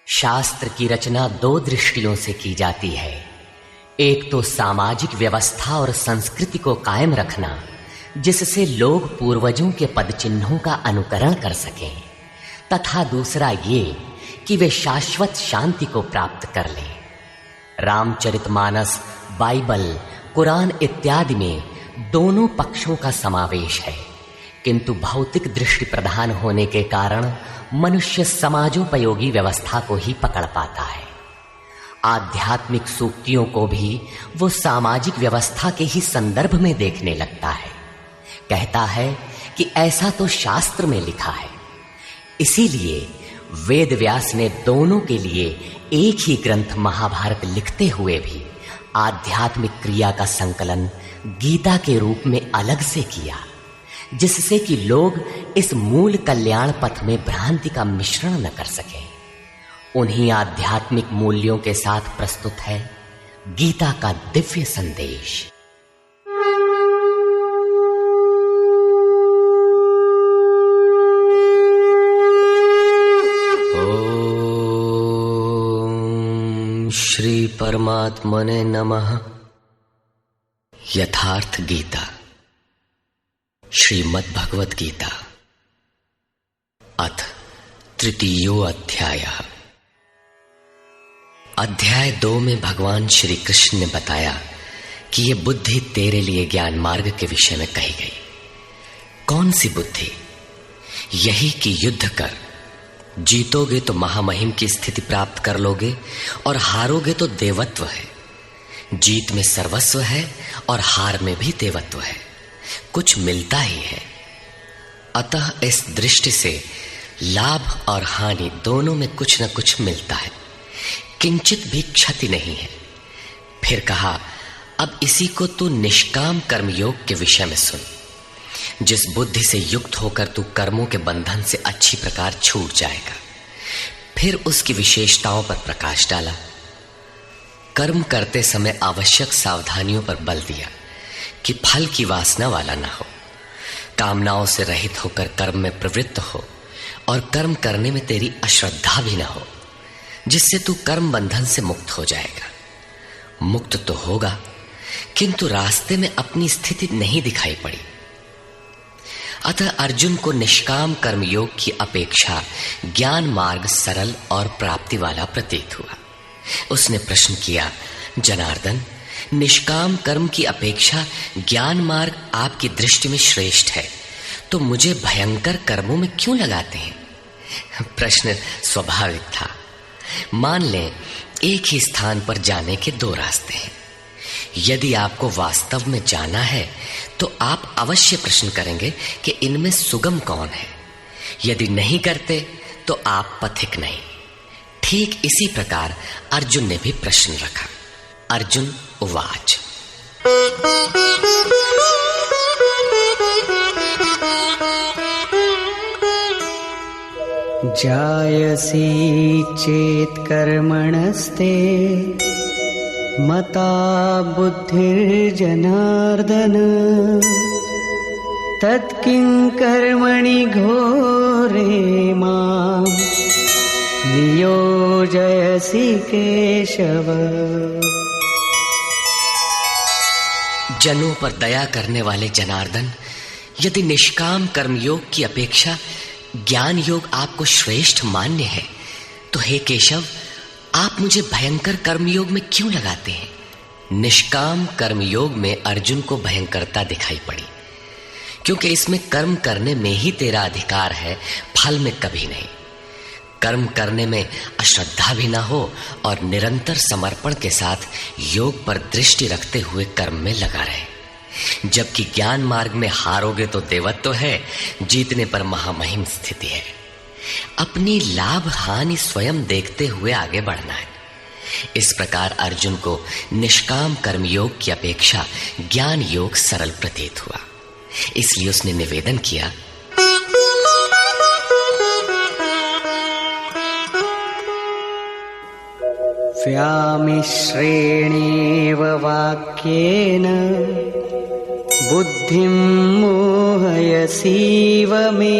शास्त्र की रचना दो दृष्टियों से की जाती है। एक तो सामाजिक व्यवस्था और संस्कृति को कायम रखना, जिससे लोग पूर्वजों के पदचिन्हों का अनुकरण कर सकें, तथा दूसरा ये कि वे शाश्वत शांति को प्राप्त कर लें। रामचरितमानस, बाइबल, कुरान इत्यादि में दोनों पक्षों का समावेश है, किंतु भौतिक दृष्टि प्रधान होने के कारण मनुष्य समाजोपयोगी व्यवस्था को ही पकड़ पाता है। आध्यात्मिक सूक्तियों को भी वो सामाजिक व्यवस्था के ही संदर्भ में देखने लगता है। कहता है कि ऐसा तो शास्त्र में लिखा है। इसीलिए वेद व्यास ने दोनों के लिए एक ही ग्रंथ महाभारत लिखते हुए भी आध्यात्मिक क्रिया का संकलन गीता के रूप में अलग से किया, जिससे कि लोग इस मूल कल्याण पथ में भ्रांति का मिश्रण न कर सकें। उन्हीं आध्यात्मिक मूल्यों के साथ प्रस्तुत है गीता का दिव्य संदेश। ओम श्री परमात्मने नमः। यथार्थ गीता, श्रीमद् भगवत गीता, अथ तृतीयो अध्यायः। अध्याय 2 में भगवान श्री कृष्ण ने बताया कि ये बुद्धि तेरे लिए ज्ञान मार्ग के विषय में कही गई। कौन सी बुद्धि? यही कि युद्ध कर, जीतोगे तो महामहिम की स्थिति प्राप्त कर लोगे और हारोगे तो देवत्व है। जीत में सर्वस्व है और हार में भी देवत्व है, कुछ मिलता ही है। अतः इस दृष्टि से लाभ और हानि दोनों में कुछ न कुछ मिलता है, किंचित भी क्षति नहीं है। फिर कहा, अब इसी को तू निष्काम कर्मयोग के विषय में सुन। जिस बुद्धि से युक्त होकर तू कर्मों के बंधन से अच्छी प्रकार छूट जाएगा। फिर उसकी विशेषताओं पर प्रकाश डाला। कर्म करते समय आवश्यक सावधानियों पर बल दिया कि फल की वासना वाला ना हो, कामनाओं से रहित होकर कर्म में प्रवृत्त हो और कर्म करने में तेरी अश्रद्धा भी ना हो, जिससे तू कर्म बंधन से मुक्त हो जाएगा। मुक्त तो होगा, किंतु रास्ते में अपनी स्थिति नहीं दिखाई पड़ी। अतः अर्जुन को निष्काम कर्मयोग की अपेक्षा ज्ञान मार्ग सरल और प्राप्ति वाला प्रतीत हुआ। उसने प्रश्न किया, जनार्दन, निष्काम कर्म की अपेक्षा ज्ञान मार्ग आपकी दृष्टि में श्रेष्ठ है, तो मुझे भयंकर कर्मों में क्यों लगाते हैं? प्रश्न स्वाभाविक था। मान लें एक ही स्थान पर जाने के दो रास्ते हैं। यदि आपको वास्तव में जाना है तो आप अवश्य प्रश्न करेंगे कि इनमें सुगम कौन है। यदि नहीं करते तो आप पथिक नहीं। ठीक इसी प्रकार अर्जुन ने भी प्रश्न रखा। अर्जुन उवाच, जायसी चेत कर्मणस्ते मता बुद्धिर्जनार्दन तत्किं कर्मणि घोरे मां नियोजयसि केशव। जनों पर दया करने वाले जनार्दन, यदि निष्काम कर्मयोग की अपेक्षा ज्ञान योग आपको श्रेष्ठ मान्य है, तो हे केशव, आप मुझे भयंकर कर्मयोग में क्यों लगाते हैं? निष्काम कर्मयोग में अर्जुन को भयंकरता दिखाई पड़ी, क्योंकि इसमें कर्म करने में ही तेरा अधिकार है, फल में कभी नहीं। कर्म करने में अश्रद्धा भी ना हो और निरंतर समर्पण के साथ योग पर दृष्टि रखते हुए कर्म में लगा रहे। जबकि ज्ञान मार्ग में हारोगे तो देवत्व है, जीतने पर महामहिम स्थिति है। अपनी लाभ हानि स्वयं देखते हुए आगे बढ़ना है। इस प्रकार अर्जुन को निष्काम कर्मयोग की अपेक्षा ज्ञान योग सरल प्रतीत हुआ। इसलिए उसने निवेदन किया, व्यामिश्रेणेव वाक्येन बुद्धिं मोहयसीव मे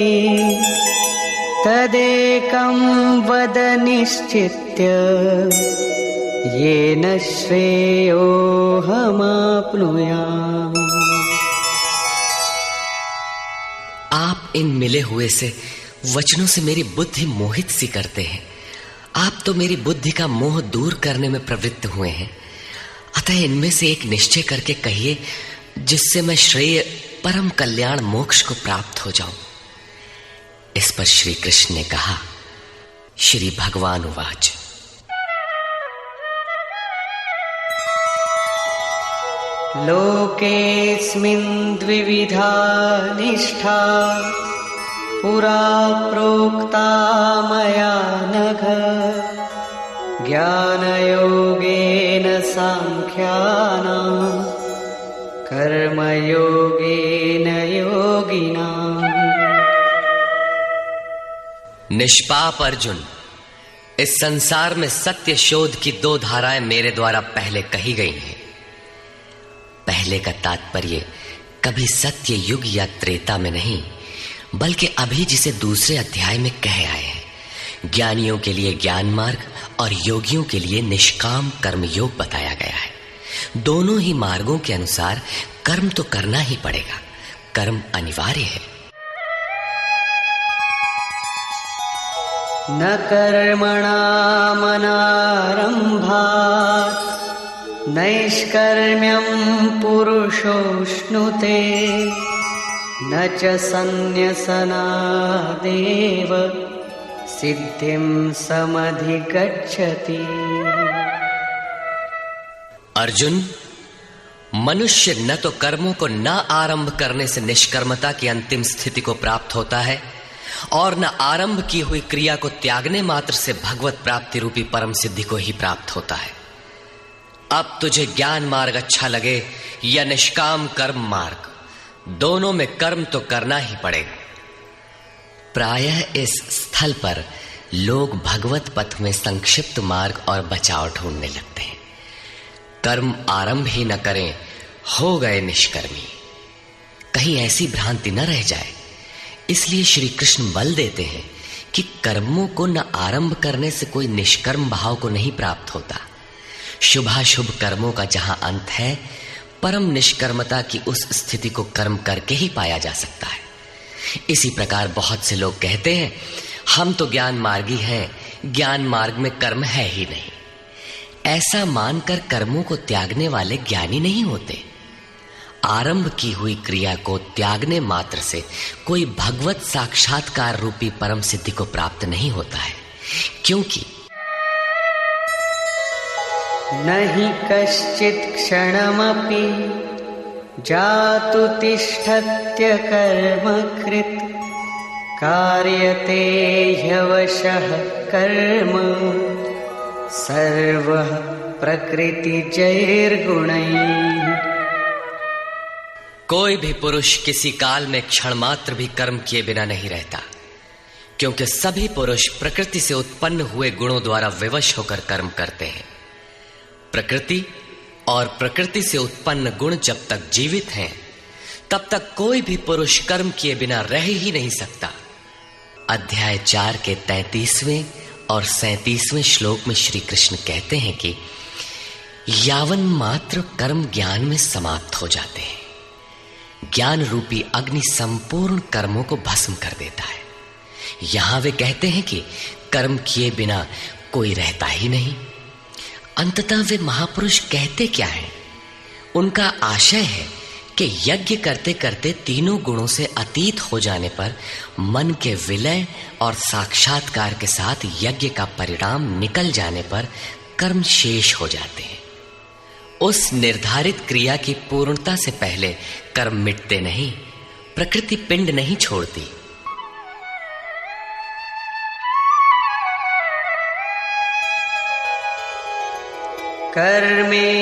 तदेकं वद निश्चित्य येन श्रेयोऽहमाप्नुयाम्। आप इन मिले हुए से वचनों से मेरी बुद्धि मोहित सी करते हैं। आप तो मेरी बुद्धि का मोह दूर करने में प्रवृत्त हुए हैं। अतः इनमें से एक निश्चय करके कहिए जिससे मैं श्रेय परम कल्याण मोक्ष को प्राप्त हो जाऊं। इस पर श्री कृष्ण ने कहा, श्री भगवान उवाच, लोकेऽस्मिन् द्विविधा निष्ठा पुरा प्रोक्ता मया नघ। ज्ञानयोगेन सांख्यानां कर्मयोगेन योगिनाम्। निष्पाप अर्जुन, इस संसार में सत्य शोध की दो धाराएं मेरे द्वारा पहले कही गई हैं। पहले का तात्पर्य कभी सत्य युग या त्रेता में नहीं, बल्कि अभी जिसे दूसरे अध्याय में कहे आए हैं। ज्ञानियों के लिए ज्ञान मार्ग और योगियों के लिए निष्काम कर्म योग बताया गया है। दोनों ही मार्गों के अनुसार कर्म तो करना ही पड़ेगा, कर्म अनिवार्य है। न कर्मणामनारम्भात् नैष्कर्म्यं पुरुषोऽश्नुते न च सन्न्यसनादेव सिद्धिं समधिगच्छति। अर्जुन, मनुष्य न तो कर्मों को न आरंभ करने से निष्कर्मता की अंतिम स्थिति को प्राप्त होता है और न आरंभ की हुई क्रिया को त्यागने मात्र से भगवत प्राप्ति रूपी परम सिद्धि को ही प्राप्त होता है। अब तुझे ज्ञान मार्ग अच्छा लगे या निष्काम कर्म मार्ग, दोनों में कर्म तो करना ही पड़ेगा। प्रायः इस स्थल पर लोग भगवत पथ में संक्षिप्त मार्ग और बचाव ढूंढने लगते हैं। कर्म आरंभ ही न करें, हो गए निष्कर्मी। कहीं ऐसी भ्रांति न रह जाए, इसलिए श्री कृष्ण बल देते हैं कि कर्मों को न आरंभ करने से कोई निष्कर्म भाव को नहीं प्राप्त होता। शुभाशुभ कर्मों का जहां अंत है, परम निष्कर्मता की उस स्थिति को कर्म करके ही पाया जा सकता है। इसी प्रकार बहुत से लोग कहते हैं, हम तो ज्ञान मार्गी हैं, ज्ञान मार्ग में कर्म है ही नहीं। ऐसा मानकर कर्मों को त्यागने वाले ज्ञानी नहीं होते। आरंभ की हुई क्रिया को त्यागने मात्र से कोई भगवत साक्षात्कार रूपी परम सिद्धि को प्राप्त नहीं होता है, क्योंकि नहि कश्चित् क्षणमपि जातु तिष्ठत्य कर्मकृत् कार्यते ह्यवशः कर्म सर्वः प्रकृतिजैर्गुणैः। कोई भी पुरुष किसी काल में क्षण मात्र भी कर्म किए बिना नहीं रहता, क्योंकि सभी पुरुष प्रकृति से उत्पन्न हुए गुणों द्वारा विवश होकर कर्म करते हैं। प्रकृति और प्रकृति से उत्पन्न गुण जब तक जीवित हैं, तब तक कोई भी पुरुष कर्म किए बिना रह ही नहीं सकता। अध्याय 4 के 33वें और 37वें श्लोक में श्री कृष्ण कहते हैं कि यावन मात्र कर्म ज्ञान में समाप्त हो जाते हैं। ज्ञान रूपी अग्नि संपूर्ण कर्मों को भस्म कर देता है। यहां वे कहते हैं कि कर्म किए बिना कोई रहता ही नहीं। अंततः वे महापुरुष कहते क्या हैं? उनका आशय है कि यज्ञ करते करते तीनों गुणों से अतीत हो जाने पर मन के विलय और साक्षात्कार के साथ यज्ञ का परिणाम निकल जाने पर कर्म शेष हो जाते हैं। उस निर्धारित क्रिया की पूर्णता से पहले कर्म मिटते नहीं, प्रकृति पिंड नहीं छोड़ती।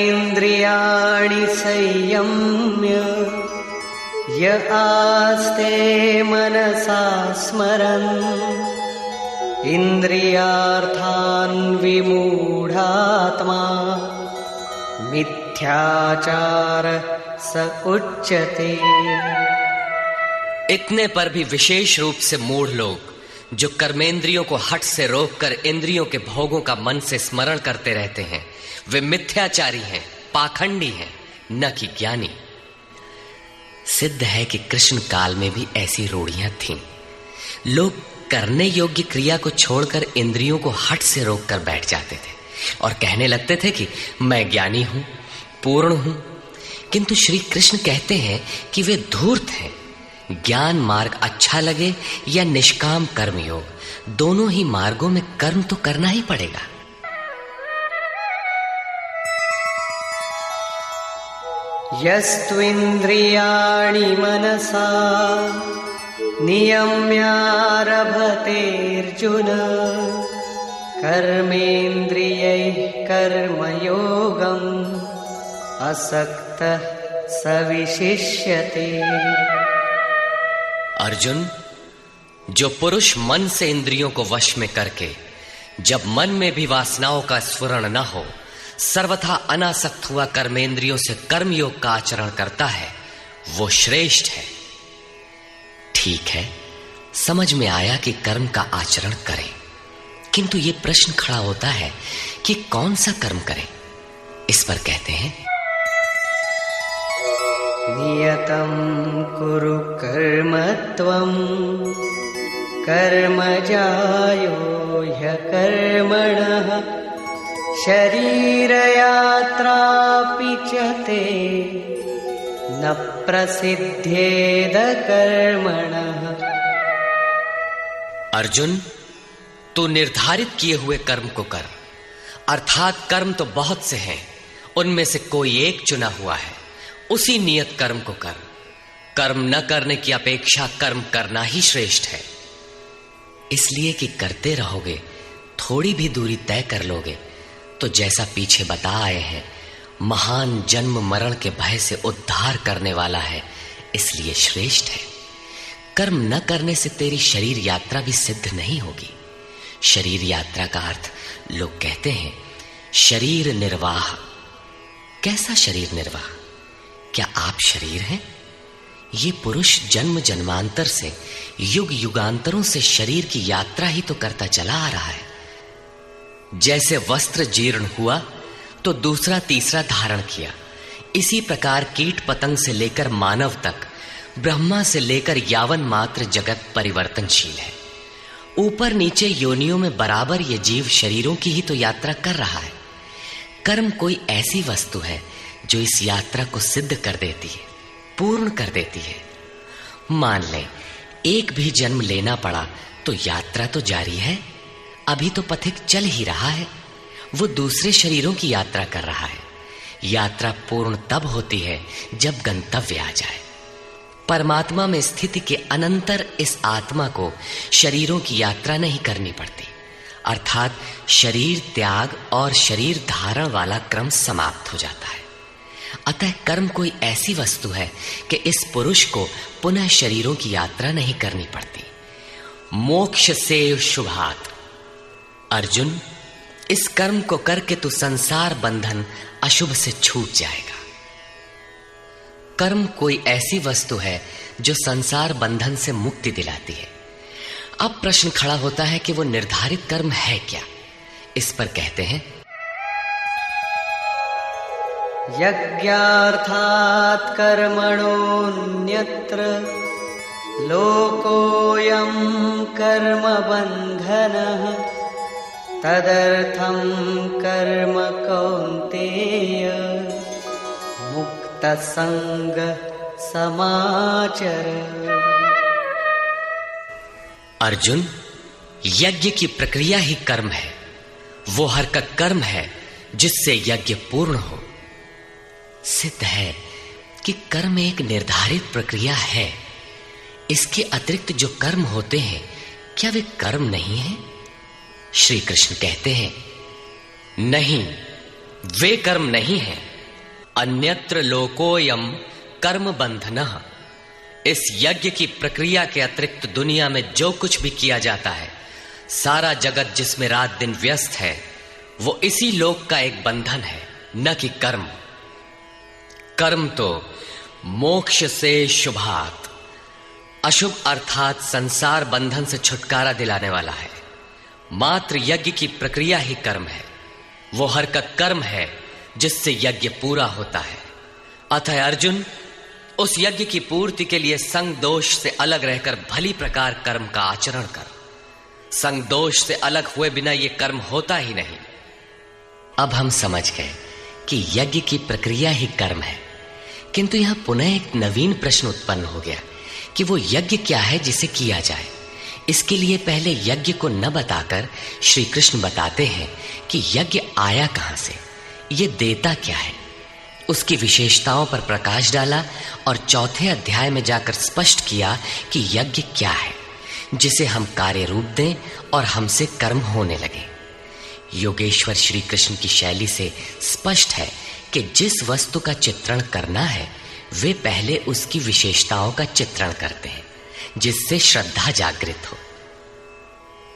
कर्मेन्द्रियाणि संयम्य य आस्ते मनसा स्मरन् इन्द्रियार्थान् विमूढात्मा मिथ्याचार स उच्यते। इतने पर भी विशेष रूप से मूढ़ लोग जो कर्मेंद्रियों को हठ से रोककर इंद्रियों के भोगों का मन से स्मरण करते रहते हैं, वे मिथ्याचारी हैं, पाखंडी हैं, न कि ज्ञानी। सिद्ध है कि कृष्ण काल में भी ऐसी रूढ़ियां थीं। लोग करने योग्य क्रिया को छोड़कर इंद्रियों को हठ से रोककर बैठ जाते थे और कहने लगते थे कि मैं ज्ञानी हूं, पूर्ण हूं। किंतु श्री कृष्ण कहते हैं कि वे धूर्त हैं। ज्ञान मार्ग अच्छा लगे या निष्काम कर्म योग, दोनों ही मार्गों में कर्म तो करना ही पड़ेगा। यस्त्विन्द्रियाणि मनसा नियम्यारभतेऽर्जुन कर्मेन्द्रियैः कर्मयोगम् असक्तः स विशिष्यते। अर्जुन, जो पुरुष मन से इंद्रियों को वश में करके जब मन में भी वासनाओं का स्फुरण न हो सर्वथा अनासक्त हुआ कर्मेंद्रियों से कर्मयोग का आचरण करता है, वो श्रेष्ठ है। ठीक है, समझ में आया कि कर्म का आचरण करें, किंतु ये प्रश्न खड़ा होता है कि कौन सा कर्म करें। इस पर कहते हैं, नियतं कुरु कर्म त्वं कर्मजायो ह्यकर्मणः शरीरयात्रापि च ते न प्रसिद्धेद कर्मणः। अर्जुन, तू निर्धारित किए हुए कर्म को कर, अर्थात कर्म तो बहुत से हैं, उनमें से कोई एक चुना हुआ है, उसी नियत कर्म को कर। कर्म न करने की अपेक्षा कर्म करना ही श्रेष्ठ है। इसलिए कि करते रहोगे, थोड़ी भी दूरी तय कर लोगे तो जैसा पीछे बता आए हैं, महान जन्म मरण के भय से उद्धार करने वाला है, इसलिए श्रेष्ठ है। कर्म न करने से तेरी शरीर यात्रा भी सिद्ध नहीं होगी। शरीर यात्रा का अर्थ लोग कहते हैं शरीर निर्वाह। कैसा शरीर निर्वाह? क्या आप शरीर हैं? ये पुरुष जन्म जन्मांतर से, युग युगांतरों से शरीर की यात्रा ही तो करता चला आ रहा है। जैसे वस्त्र जीर्ण हुआ तो दूसरा तीसरा धारण किया, इसी प्रकार कीट पतंग से लेकर मानव तक, ब्रह्मा से लेकर यावन मात्र जगत परिवर्तनशील है। ऊपर नीचे योनियों में बराबर ये जीव शरीरों की ही तो यात्रा कर रहा है। कर्म कोई ऐसी वस्तु है जो इस यात्रा को सिद्ध कर देती है, पूर्ण कर देती है। मान ले एक भी जन्म लेना पड़ा तो यात्रा तो जारी है, अभी तो पथिक चल ही रहा है, वो दूसरे शरीरों की यात्रा कर रहा है। यात्रा पूर्ण तब होती है जब गंतव्य आ जाए। परमात्मा में स्थिति के अनंतर इस आत्मा को शरीरों की यात्रा नहीं करनी पड़ती, अर्थात शरीर त्याग और शरीर धारण वाला क्रम समाप्त हो जाता है। अतः कर्म कोई ऐसी वस्तु है कि इस पुरुष को पुनः शरीरों की यात्रा नहीं करनी पड़ती। मोक्ष से शुभात। अर्जुन, इस कर्म को करके तू संसार बंधन अशुभ से छूट जाएगा। कर्म कोई ऐसी वस्तु है जो संसार बंधन से मुक्ति दिलाती है। अब प्रश्न खड़ा होता है कि वो निर्धारित कर्म है क्या। इस पर कहते हैं, यज्ञार्थात् कर्मणोऽन्यत्र लोकोऽयं कर्म बन्धनः तदर्थं कर्म कौन्तेय मुक्तसंग समाचर। अर्जुन, यज्ञ की प्रक्रिया ही कर्म है। वो हरकत कर्म है जिससे यज्ञ पूर्ण हो। सिद्ध है कि कर्म एक निर्धारित प्रक्रिया है। इसके अतिरिक्त जो कर्म होते हैं, क्या वे कर्म नहीं है? श्री कृष्ण कहते हैं, नहीं, वे कर्म नहीं है। अन्यत्र लोकोयम कर्म बंधनः। इस यज्ञ की प्रक्रिया के अतिरिक्त दुनिया में जो कुछ भी किया जाता है, सारा जगत जिसमें रात दिन व्यस्त है, वो इसी लोक का एक बंधन है, न कि कर्म। कर्म तो मोक्ष से शुभात, अशुभ अर्थात संसार बंधन से छुटकारा दिलाने वाला है। मात्र यज्ञ की प्रक्रिया ही कर्म है। वो हरकत कर्म है जिससे यज्ञ पूरा होता है। अतः अर्जुन, उस यज्ञ की पूर्ति के लिए संग दोष से अलग रहकर भली प्रकार कर्म का आचरण कर। संग दोष से अलग हुए बिना यह कर्म होता ही नहीं। अब हम समझ गए कि यज्ञ की प्रक्रिया ही कर्म है, किंतु यहां पुनः एक नवीन प्रश्न उत्पन्न हो गया कि वो यज्ञ क्या है जिसे किया जाए। इसके लिए पहले यज्ञ को न बताकर श्री कृष्ण बताते हैं कि यज्ञ आया कहां से, ये देता क्या है। उसकी विशेषताओं पर प्रकाश डाला और चौथे अध्याय में जाकर स्पष्ट किया कि यज्ञ क्या है जिसे हम कार्य रूप दें और हमसे कर्म होने लगे। योगेश्वर श्री कृष्ण की शैली से स्पष्ट है कि जिस वस्तु का चित्रण करना है वे पहले उसकी विशेषताओं का चित्रण करते हैं जिससे श्रद्धा जागृत हो।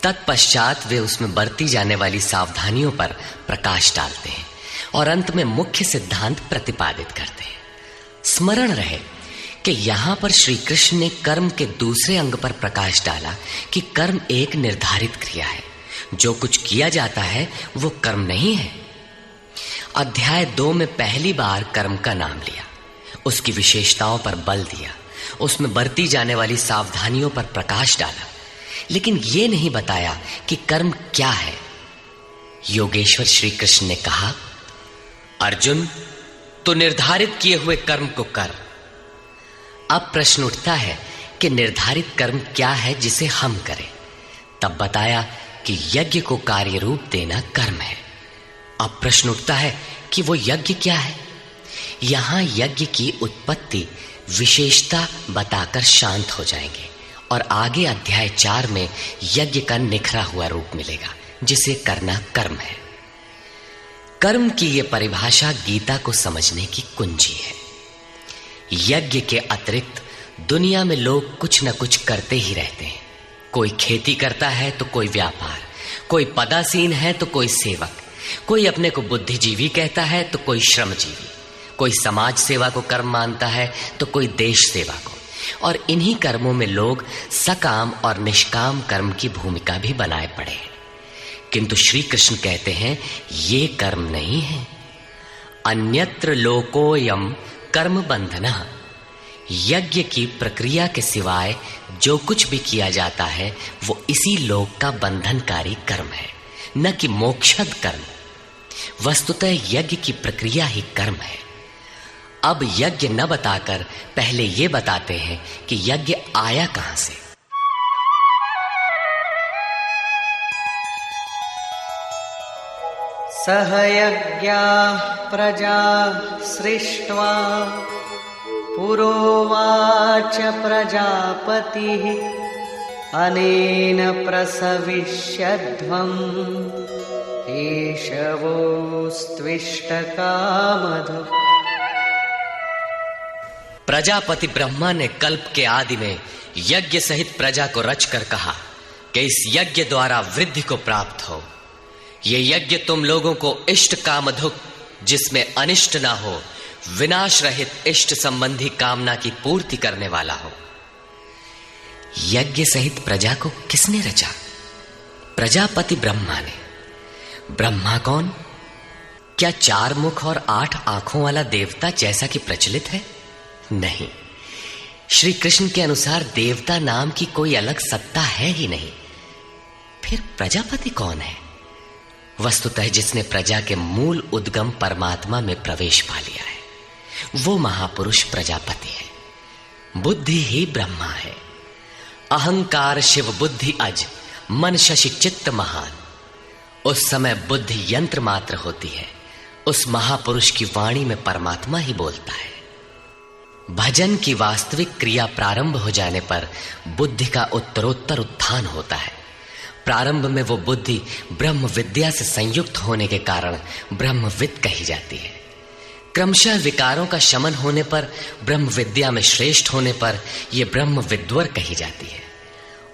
तत्पश्चात वे उसमें बरती जाने वाली सावधानियों पर प्रकाश डालते हैं और अंत में मुख्य सिद्धांत प्रतिपादित करते हैं। स्मरण रहे कि यहां पर श्री कृष्ण ने कर्म के दूसरे अंग पर प्रकाश डाला कि कर्म एक निर्धारित क्रिया है। जो कुछ किया जाता है वो कर्म नहीं है। अध्याय 2 में पहली बार कर्म का नाम लिया, उसकी विशेषताओं पर बल दिया, उसमें बरती जाने वाली सावधानियों पर प्रकाश डाला, लेकिन यह नहीं बताया कि कर्म क्या है। योगेश्वर श्री कृष्ण ने कहा, अर्जुन, तो निर्धारित किए हुए कर्म को कर। अब प्रश्न उठता है कि निर्धारित कर्म क्या है जिसे हम करें। तब बताया कि यज्ञ को कार्य रूप देना कर्म है। अब प्रश्न उठता है कि वो यज्ञ क्या है। यहां यज्ञ की उत्पत्ति विशेषता बताकर शांत हो जाएंगे और आगे अध्याय 4 में यज्ञ का निखरा हुआ रूप मिलेगा जिसे करना कर्म है। कर्म की यह परिभाषा गीता को समझने की कुंजी है। यज्ञ के अतिरिक्त दुनिया में लोग कुछ न कुछ करते ही रहते हैं। कोई खेती करता है तो कोई व्यापार, कोई पदासीन है तो कोई सेवक, कोई अपने को बुद्धिजीवी कहता है तो कोई श्रमजीवी, कोई समाज सेवा को कर्म मानता है तो कोई देश सेवा को। और इन्हीं कर्मों में लोग सकाम और निष्काम कर्म की भूमिका भी बनाए पड़े हैं। किंतु श्री कृष्ण कहते हैं ये कर्म नहीं है। अन्यत्र लोकोयम कर्म बंधनः। यज्ञ की प्रक्रिया के सिवाय जो कुछ भी किया जाता है वो इसी लोक का बंधनकारी कर्म है, न कि मोक्षद कर्म। वस्तुतः यज्ञ की प्रक्रिया ही कर्म है। अब यज्ञ न बताकर पहले ये बताते हैं कि यज्ञ आया कहां से। सह यज्ञाः प्रजा सृष्ट्वा पुरोवाच प्रजापतिः अनेन प्रसविष्यध्वम् एषवोस्त्विष्टकामधुक्। प्रजापति ब्रह्मा ने कल्प के आदि में यज्ञ सहित प्रजा को रचकर कहा कि इस यज्ञ द्वारा वृद्धि को प्राप्त हो। ये यज्ञ तुम लोगों को इष्ट कामधुक, जिसमें अनिष्ट ना हो, विनाश रहित इष्ट संबंधी कामना की पूर्ति करने वाला हो। यज्ञ सहित प्रजा को किसने रचा? प्रजापति ब्रह्मा ने। ब्रह्मा कौन? क्या 4 मुख और 8 आंखों वाला देवता जैसा कि प्रचलित है? नहीं। श्री कृष्ण के अनुसार देवता नाम की कोई अलग सत्ता है ही नहीं। फिर प्रजापति कौन है? वस्तुतः जिसने प्रजा के मूल उद्गम परमात्मा में प्रवेश पा लिया है वो महापुरुष प्रजापति है। बुद्धि ही ब्रह्मा है। अहंकार शिव बुद्धि अज, मन शशि चित्त महान। उस समय बुद्धि यंत्र मात्र होती है। उस महापुरुष की वाणी में परमात्मा ही बोलता है। भजन की वास्तविक क्रिया प्रारंभ हो जाने पर बुद्धि का उत्तरोत्तर उत्थान होता है। प्रारंभ में वो बुद्धि ब्रह्म विद्या से संयुक्त होने के कारण ब्रह्मविद कही जाती है। क्रमशः विकारों का शमन होने पर, ब्रह्म विद्या में श्रेष्ठ होने पर यह ब्रह्म विद्वर कही जाती है।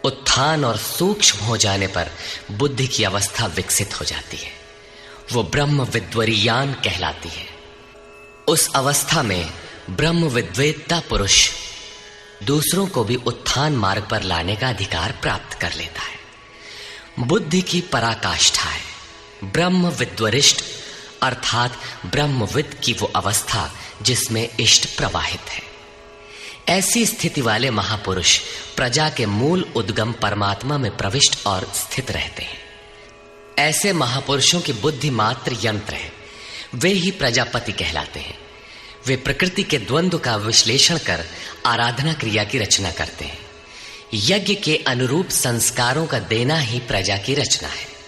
उत्थान और सूक्ष्म हो जाने पर बुद्धि की अवस्था विकसित हो जाती है। वो ब्रह्म विद्वरीयान कहलाती है। उस अवस्था में ब्रह्म विद्वेत्ता पुरुष दूसरों को भी उत्थान मार्ग पर लाने का अधिकार प्राप्त कर लेता है। बुद्धि की पराकाष्ठा है ब्रह्म विद्वरिष्ट, अर्थात ब्रह्मविद की वो अवस्था जिसमें इष्ट प्रवाहित है। ऐसी स्थिति वाले महापुरुष प्रजा के मूल उद्गम परमात्मा में प्रविष्ट और स्थित रहते हैं। ऐसे महापुरुषों की बुद्धि मात्र यंत्र है, वे ही प्रजापति कहलाते हैं। वे प्रकृति के द्वंद्व का विश्लेषण कर आराधना क्रिया की रचना करते हैं। यज्ञ के अनुरूप संस्कारों का देना ही प्रजा की रचना है।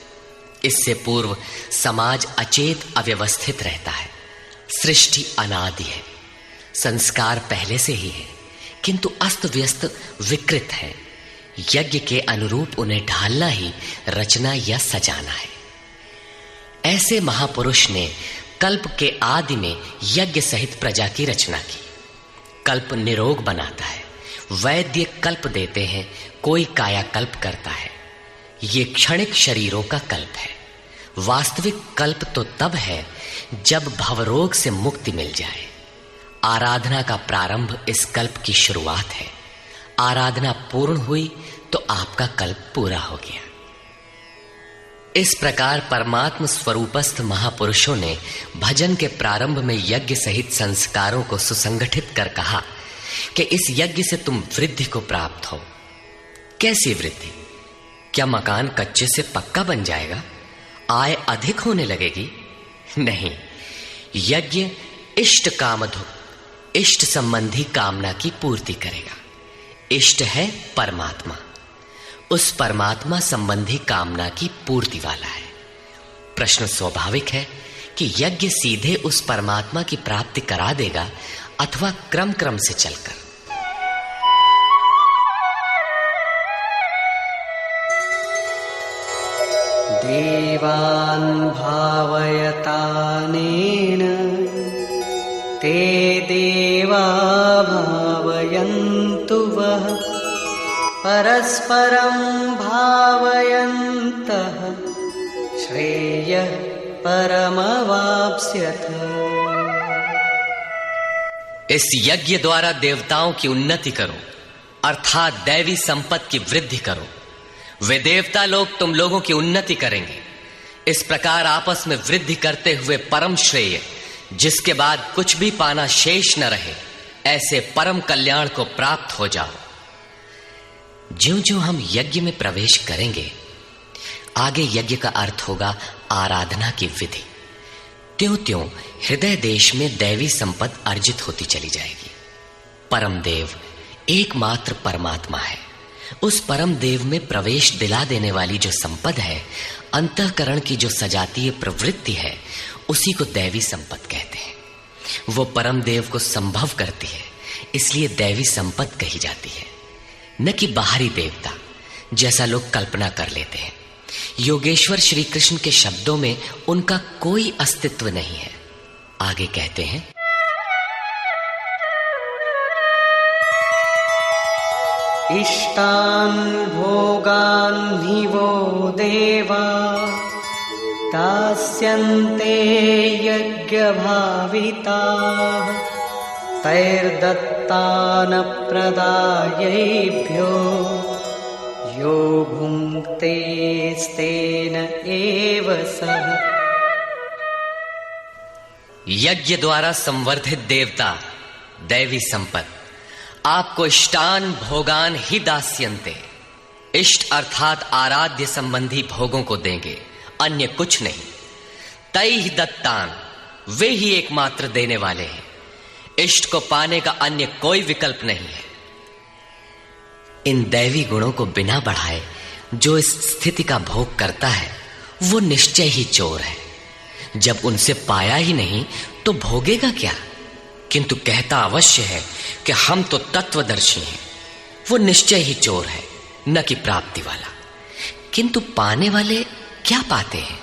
इससे पूर्व समाज अचेत अव्यवस्थित रहता है। सृष्टि अनादि है, संस्कार पहले से ही है, किंतु अस्त व्यस्त विकृत है। यज्ञ के अनुरूप उन्हें ढालना ही रचना या सजाना है। ऐसे महापुरुष ने कल्प के आदि में यज्ञ सहित प्रजा की रचना की। कल्प निरोग बनाता है, वैद्य कल्प देते हैं, कोई कायाकल्प करता है। ये क्षणिक शरीरों का कल्प है। वास्तविक कल्प तो तब है जब भवरोग से मुक्ति मिल जाए। आराधना का प्रारंभ इस कल्प की शुरुआत है। आराधना पूर्ण हुई तो आपका कल्प पूरा हो गया। इस प्रकार परमात्म स्वरूपस्थ महापुरुषों ने भजन के प्रारंभ में यज्ञ सहित संस्कारों को सुसंगठित कर कहा कि इस यज्ञ से तुम वृद्धि को प्राप्त हो। कैसी वृद्धि? क्या मकान कच्चे से पक्का बन जाएगा? आय अधिक होने लगेगी? नहीं, यज्ञ इष्ट कामधुक, इष्ट संबंधी कामना की पूर्ति करेगा। इष्ट है परमात्मा, उस परमात्मा संबंधी कामना की पूर्ति वाला है। प्रश्न स्वाभाविक है कि यज्ञ सीधे उस परमात्मा की प्राप्ति करा देगा अथवा क्रम क्रम से चलकर। देवान् भावयतानेन ते देवा भावयन्तु वः परस्परं भावयन्तः श्रेयः परमवाप्स्यथ। इस यज्ञ द्वारा देवताओं की उन्नति करो, अर्थात दैवी संपत्ति की वृद्धि करो। वे देवता लोग तुम लोगों की उन्नति करेंगे। इस प्रकार आपस में वृद्धि करते हुए परम श्रेय, जिसके बाद कुछ भी पाना शेष न रहे, ऐसे परम कल्याण को प्राप्त हो जाओ। ज्यों-ज्यों हम यज्ञ में प्रवेश करेंगे, आगे यज्ञ का अर्थ होगा आराधना की विधि। त्यों-त्यों हृदय देश में दैवी संपत्ति अर्जित होती चली जाएगी। परम देव एकमात्र परमात्मा है। उस परम देव में प्रवेश दिला देने वाली जो संपद है, अंतःकरण की जो सजातीय प्रवृत्ति है, उसी को दैवी संपत्ति कहते हैं। वो परम देव को संभव करती है, इसलिए दैवी संपत्ति कही जाती है, न कि बाहरी देवता जैसा लोग कल्पना कर लेते हैं। योगेश्वर श्री कृष्ण के शब्दों में उनका कोई अस्तित्व नहीं है। आगे कहते हैं, इष्टान् भोगान् हि वो देवा दास्यन्ते यज्ञभाविताः तैर्दत्तान् प्रदायैभ्यो यो भुङ्क्तेस्तेन एव सः। यज्ञ द्वारा संवर्धित देवता दैवी संपत्ति आपको इष्टान भोगान ही दास्यन्ते, इष्ट अर्थात आराध्य संबंधी भोगों को देंगे, अन्य कुछ नहीं। तैहि दत्तान, वे ही एकमात्र देने वाले हैं। इष्ट को पाने का अन्य कोई विकल्प नहीं है। इन दैवी गुणों को बिना बढ़ाए जो इस स्थिति का भोग करता है, वो निश्चय ही चोर है। जब उनसे पाया ही नहीं तो भोगेगा क्या? किंतु कहता अवश्य है कि हम तो तत्वदर्शी हैं। वो निश्चय ही चोर है, न कि प्राप्ति वाला। किंतु पाने वाले क्या पाते हैं?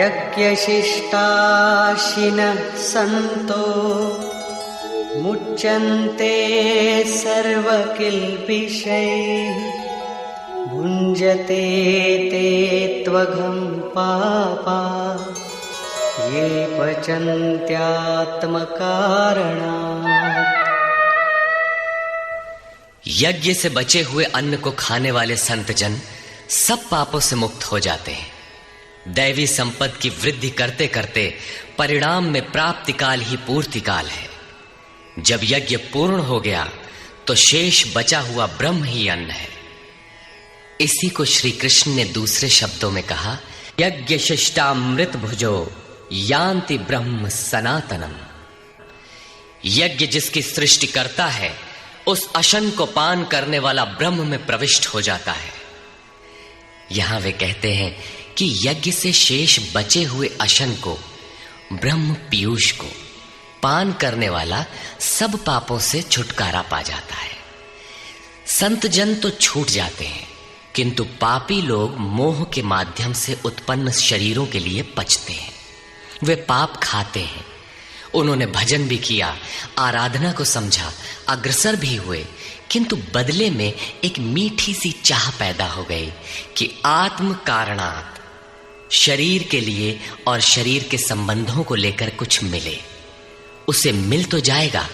यज्ञशिष्टाशिनः सन्तो मुच्यन्ते सर्वकिल्बिषैः भुञ्जते ते त्वघं पापा ये पचन्त्यात्मकारणात्। यज्ञ से बचे हुए अन्न को खाने वाले संतजन सब पापों से मुक्त हो जाते हैं। दैवी संपत्ति की वृद्धि करते करते परिणाम में प्राप्ति काल ही पूर्ति काल है। जब यज्ञ पूर्ण हो गया तो शेष बचा हुआ ब्रह्म ही अन्न है। इसी को श्री कृष्ण ने दूसरे शब्दों में कहा, यज्ञ शिष्टामृत भुजो यान्ति ब्रह्म सनातनम। यज्ञ जिसकी सृष्टि करता है उस अशन को पान करने वाला ब्रह्म में प्रविष्ट हो जाता है। यहां वे कहते हैं कि यज्ञ से शेष बचे हुए अशन को, ब्रह्म पीयूष को पान करने वाला सब पापों से छुटकारा पा जाता है। संत जन तो छूट जाते हैं, किंतु पापी लोग मोह के माध्यम से उत्पन्न शरीरों के लिए पचते हैं। वे पाप खाते हैं। उन्होंने भजन भी किया, आराधना को समझा, अग्रसर भी हुए, किंतु बदले में एक मीठी सी चाह पैदा हो गई कि आत्म कारणात् शरीर के लिए और शरीर के संबंधों को लेकर कुछ मिले। उसे मिल तो जाएगा,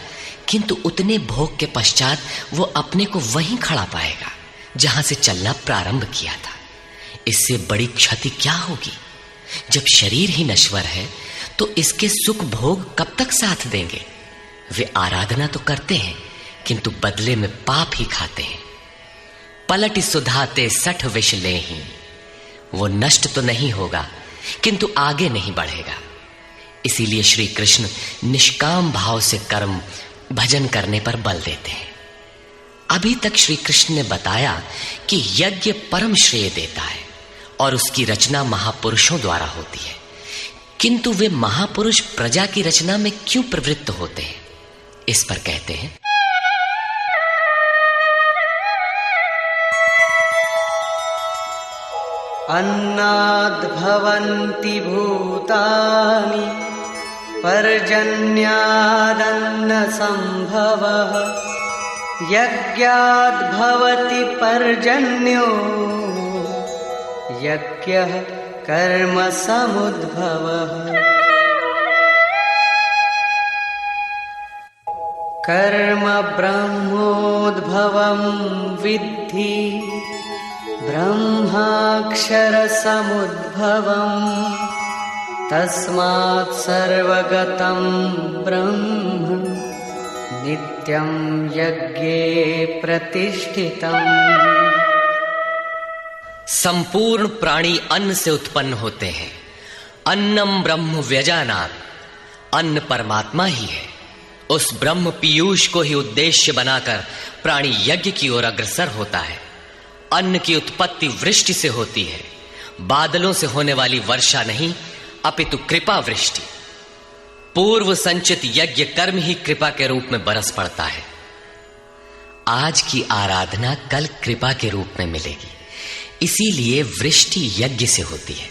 किंतु उतने भोग के पश्चात वो अपने को वहीं खड़ा पाएगा जहां से चलना प्रारंभ किया था। इससे बड़ी क्षति क्या होगी? जब शरीर ही नश्वर है तो इसके सुख भोग कब तक साथ देंगे? वे आराधना तो करते हैं, किंतु बदले में पाप ही खाते हैं। पलट सुधाते 60 विष लेहि। वो नष्ट तो नहीं होगा, किंतु आगे नहीं बढ़ेगा। इसीलिए श्री कृष्ण निष्काम भाव से कर्म भजन करने पर बल देते हैं। अभी तक श्री कृष्ण ने बताया कि यज्ञ परम श्रेय देता है और उसकी रचना महापुरुषों द्वारा होती है, किंतु वे महापुरुष प्रजा की रचना में क्यों प्रवृत्त होते हैं? इस पर कहते हैं, अन्नाद् भवन्ति भूतानि पर्जन्यादन्न संभवः यज्ञाद् भवति पर्जन्यो यज्ञः कर्म समुद्भवः। कर्म ब्रह्मोद्भवं विद्धि ब्रह्माक्षर समुद्भवम् तस्मात् सर्वगतं ब्रह्म नित्यं यज्ञे प्रतिष्ठितम्। संपूर्ण प्राणी अन्न से उत्पन्न होते हैं। अन्नम ब्रह्म व्यजानात्। अन्न परमात्मा ही है। उस ब्रह्म पीयूष को ही उद्देश्य बनाकर प्राणी यज्ञ की ओर अग्रसर होता है। अन्न की उत्पत्ति वृष्टि से होती है। बादलों से होने वाली वर्षा नहीं, अपितु कृपा वृष्टि। पूर्व संचित यज्ञ कर्म ही कृपा के रूप में बरस पड़ता है। आज की आराधना कल कृपा के रूप में मिलेगी। इसीलिए वृष्टि यज्ञ से होती है।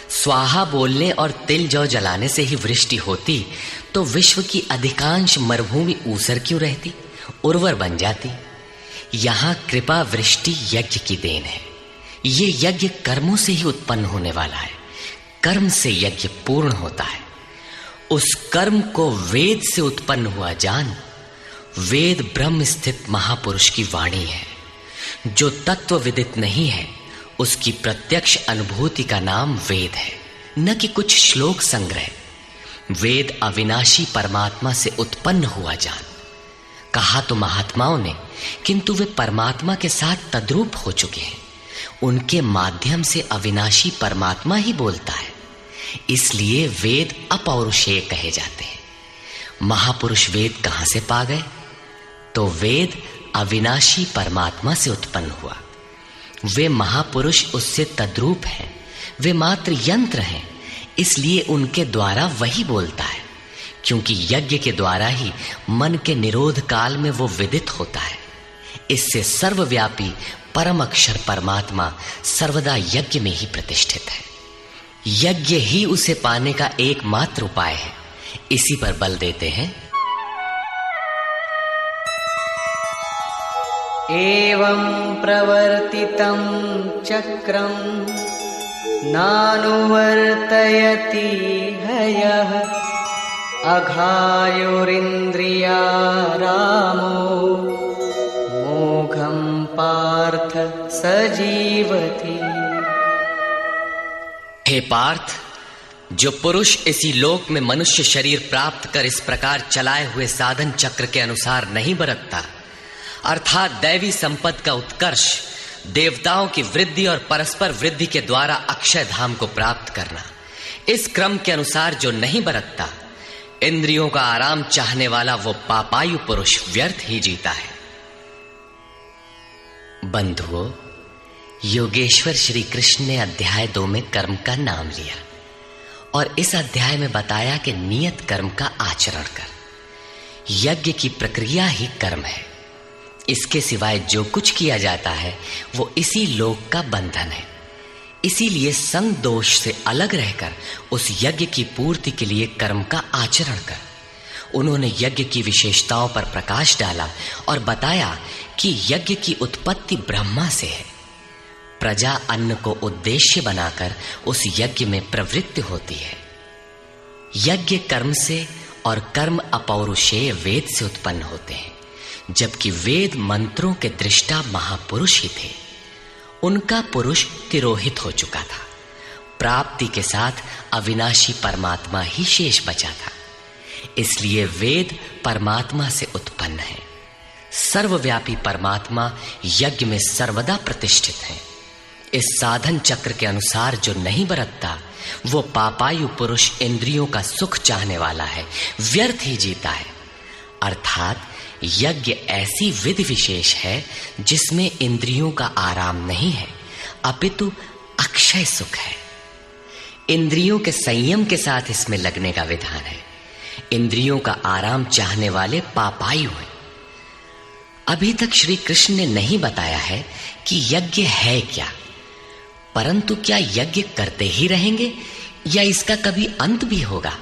स्वाहा बोलने और तिल जौ जलाने से ही वृष्टि होती तो विश्व की अधिकांश मरुभूमि ऊसर क्यों रहती, उर्वर बन जाती। यहां कृपा वृष्टि यज्ञ की देन है। ये यज्ञ कर्मों से ही उत्पन्न होने वाला है। कर्म से यज्ञ पूर्ण होता है। उस कर्म को वेद से उत्पन्न हुआ जान। वेद ब्रह्म स्थित महापुरुष की वाणी है। जो तत्व विदित नहीं है उसकी प्रत्यक्ष अनुभूति का नाम वेद है, न कि कुछ श्लोक संग्रह। वेद अविनाशी परमात्मा से उत्पन्न हुआ जान। कहा तो महात्माओं ने, किंतु वे परमात्मा के साथ तद्रूप हो चुके हैं। उनके माध्यम से अविनाशी परमात्मा ही बोलता है। इसलिए वेद अपौरुषेय कहे जाते हैं। महापुरुष वेद कहां से पा गए? तो वेद अविनाशी परमात्मा से उत्पन्न हुआ। वे महापुरुष उससे तद्रूप हैं। वे मात्र यंत्र हैं, इसलिए उनके द्वारा वही बोलता है। क्योंकि यज्ञ के द्वारा ही मन के निरोध काल में वो विदित होता है। इससे सर्वव्यापी परम अक्षर परमात्मा सर्वदा यज्ञ में ही प्रतिष्ठित है। यज्ञ ही उसे पाने का एकमात्र उपाय है। इसी पर बल देते हैं, एवं प्रवर्तितं चक्रं नानुवर्तयति हयः अघायुरिन्द्रियारामो मोघं पार्थ स जीवति। हे पार्थ, जो पुरुष इसी लोक में मनुष्य शरीर प्राप्त कर इस प्रकार चलाए हुए साधन चक्र के अनुसार नहीं बरतता, अर्थात दैवी संपत्ति का उत्कर्ष, देवताओं की वृद्धि और परस्पर वृद्धि के द्वारा अक्षय धाम को प्राप्त करना, इस क्रम के अनुसार जो नहीं बरतता, इंद्रियों का आराम चाहने वाला वो पापायु पुरुष व्यर्थ ही जीता है। बंधुओं, योगेश्वर श्री कृष्ण ने अध्याय 2 में कर्म का नाम लिया और इस अध्याय में बताया कि नियत कर्म का आचरण कर। यज्ञ की प्रक्रिया ही कर्म है। इसके सिवाय जो कुछ किया जाता है वो इसी लोक का बंधन है। इसीलिए संग दोष से अलग रहकर उस यज्ञ की पूर्ति के लिए कर्म का आचरण कर। उन्होंने यज्ञ की विशेषताओं पर प्रकाश डाला और बताया कि यज्ञ की उत्पत्ति ब्रह्मा से है। प्रजा अन्न को उद्देश्य बनाकर उस यज्ञ में प्रवृत्त होती है। यज्ञ कर्म से और कर्म अपौरुषेय वेद से उत्पन्न होते हैं, जबकि वेद मंत्रों के दृष्टा महापुरुष ही थे। उनका पुरुष तिरोहित हो चुका था। प्राप्ति के साथ अविनाशी परमात्मा ही शेष बचा था। इसलिए वेद परमात्मा से उत्पन्न है। सर्वव्यापी परमात्मा यज्ञ में सर्वदा प्रतिष्ठित है। इस साधन चक्र के अनुसार जो नहीं बरतता, वो पापायु पुरुष इंद्रियों का सुख चाहने वाला है, व्यर्थ ही जीता है। अर्थात यज्ञ ऐसी विधि विशेष है जिसमें इंद्रियों का आराम नहीं है, अपितु अक्षय सुख है। इंद्रियों के संयम के साथ इसमें लगने का विधान है। इंद्रियों का आराम चाहने वाले पापायु हैं। अभी तक श्री कृष्ण ने नहीं बताया है कि यज्ञ है क्या, परंतु क्या यज्ञ करते ही रहेंगे या इसका कभी अंत भी होगा?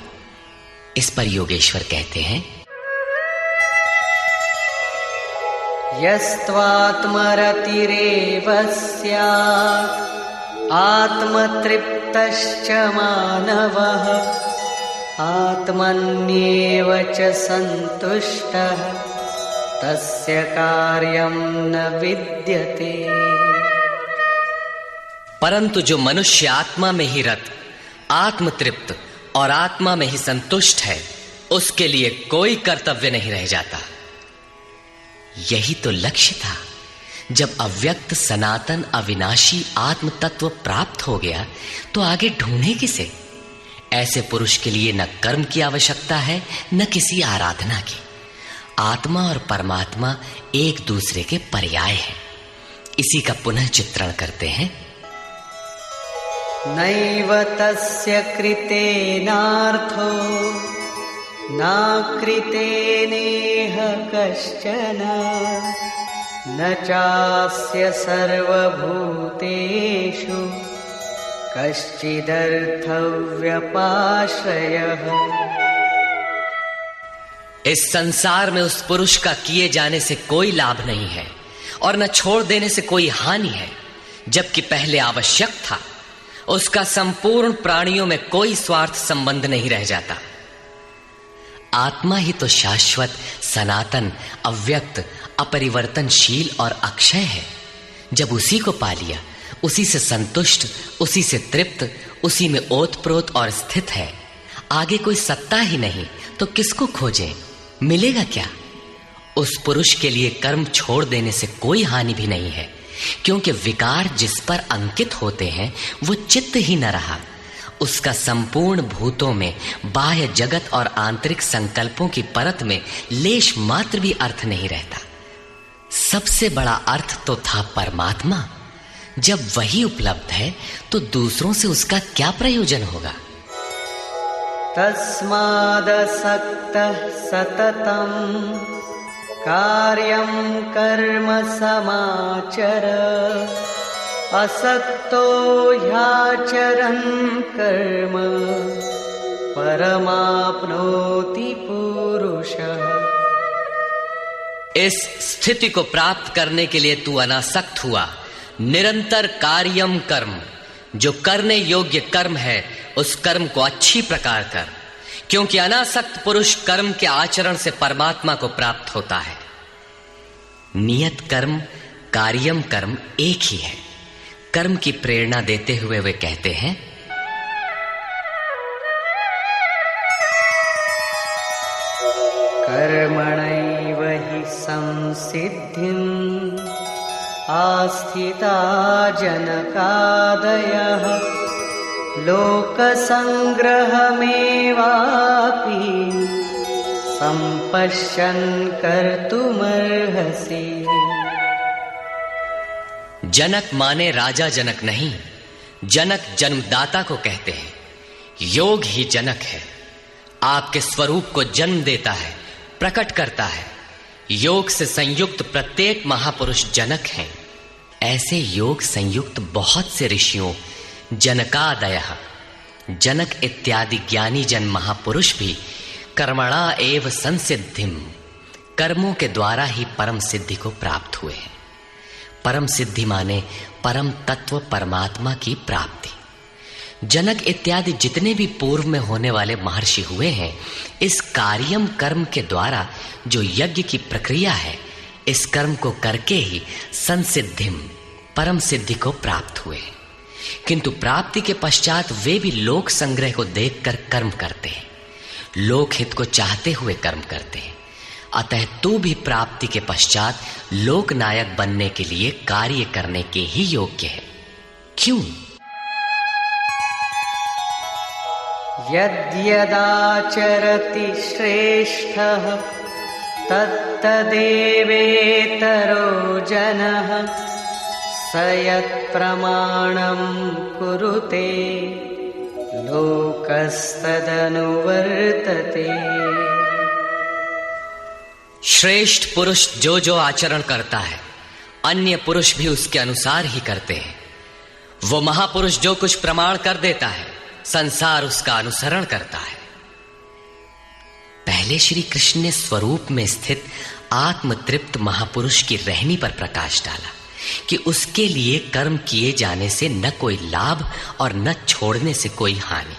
इस पर योगेश्वर कहते हैं, यस्त्वात्मरतिरेव स्यात् आत्मतृप्तश्च मानवः आत्मन्येव च सन्तुष्टः तस्य कार्यं न विद्यते। परंतु जो मनुष्य आत्मा में ही रत, आत्मतृप्त और आत्मा में ही संतुष्ट है, उसके लिए कोई कर्तव्य नहीं रह जाता। यही तो लक्ष्य था। जब अव्यक्त सनातन अविनाशी आत्म तत्व प्राप्त हो गया तो आगे ढूंढे किसे? ऐसे पुरुष के लिए न कर्म की आवश्यकता है न किसी आराधना की। आत्मा और परमात्मा एक दूसरे के पर्याय हैं। इसी का पुनः चित्रण करते हैं। नैव तस्य कृतेनार्थो नाकृतेनेह कश्चन न चास्य सर्वभूतेषु कश्चिदर्थव्यपाश्रयः। इस संसार में उस पुरुष का किए जाने से कोई लाभ नहीं है और न छोड़ देने से कोई हानि है। जबकि पहले आवश्यक था, उसका संपूर्ण प्राणियों में कोई स्वार्थ संबंध नहीं रह जाता। आत्मा ही तो शाश्वत, सनातन, अव्यक्त, अपरिवर्तनशील और अक्षय है। जब उसी को पा लिया, उसी से संतुष्ट, उसी से तृप्त, उसी में ओतप्रोत और स्थित है, आगे कोई सत्ता ही नहीं तो किसको खोजें? मिलेगा क्या? उस पुरुष के लिए कर्म छोड़ देने से कोई हानि भी नहीं है, क्योंकि विकार जिस पर अंकित होते हैं वो चित्त ही न रहा। उसका संपूर्ण भूतों में, बाह्य जगत और आंतरिक संकल्पों की परत में लेश मात्र भी अर्थ नहीं रहता। सबसे बड़ा अर्थ तो था परमात्मा। जब वही उपलब्ध है तो दूसरों से उसका क्या प्रयोजन होगा? तस्मादसक्तः सततं कार्यं कर्म समाचर असक्तो ह्याचरन् कर्म परमाप्नोति पुरुषः। इस स्थिति को प्राप्त करने के लिए तू अनासक्त हुआ। निरंतर कार्यम कर्म, जो करने योग्य कर्म है उस कर्म को अच्छी प्रकार कर, क्योंकि अनासक्त पुरुष कर्म के आचरण से परमात्मा को प्राप्त होता है। नियत कर्म, कार्यम कर्म एक ही है। कर्म की प्रेरणा देते हुए वे कहते हैं, कर्मणैव हि संसिद्धिम् आस्थिता जनकादयः लोकसंग्रहमेवापि संपश्यन् कर्तुमर्हसि। जनक माने राजा जनक नहीं, जनक जन्मदाता को कहते हैं। योग ही जनक है, आपके स्वरूप को जन्म देता है, प्रकट करता है। योग से संयुक्त प्रत्येक महापुरुष जनक हैं। ऐसे योग संयुक्त बहुत से ऋषियों, जनकादयः, जनक इत्यादि ज्ञानी जन महापुरुष भी कर्मणा एव संसिद्धिम, कर्मों के द्वारा ही परम सिद्धि को प्राप्त हुए हैं। परम सिद्धि माने परम तत्व परमात्मा की प्राप्ति। जनक इत्यादि जितने भी पूर्व में होने वाले महर्षि हुए हैं, इस कार्यम कर्म के द्वारा जो यज्ञ की प्रक्रिया है, इस कर्म को करके ही संसिद्धिम, परम सिद्धि को प्राप्त हुए। किंतु प्राप्ति के पश्चात वे भी लोक संग्रह को देखकर कर्म करते हैं, लोक हित को चाहते हुए कर्म करते हैं। अतः तू भी प्राप्ति के पश्चात लोक नायक बनने के लिए कार्य करने के ही योग्य है। क्यों? यद्यदाचरति श्रेष्ठः तत्तदेवेतरो जनः स यत्प्रमाणं कुरुते लोकस्तदनुवर्तते। श्रेष्ठ पुरुष जो जो आचरण करता है, अन्य पुरुष भी उसके अनुसार ही करते हैं। वो महापुरुष जो कुछ प्रमाण कर देता है, संसार उसका अनुसरण करता है। पहले श्री कृष्ण ने स्वरूप में स्थित आत्मतृप्त महापुरुष की रहनी पर प्रकाश डाला कि उसके लिए कर्म किए जाने से न कोई लाभ और न छोड़ने से कोई हानि।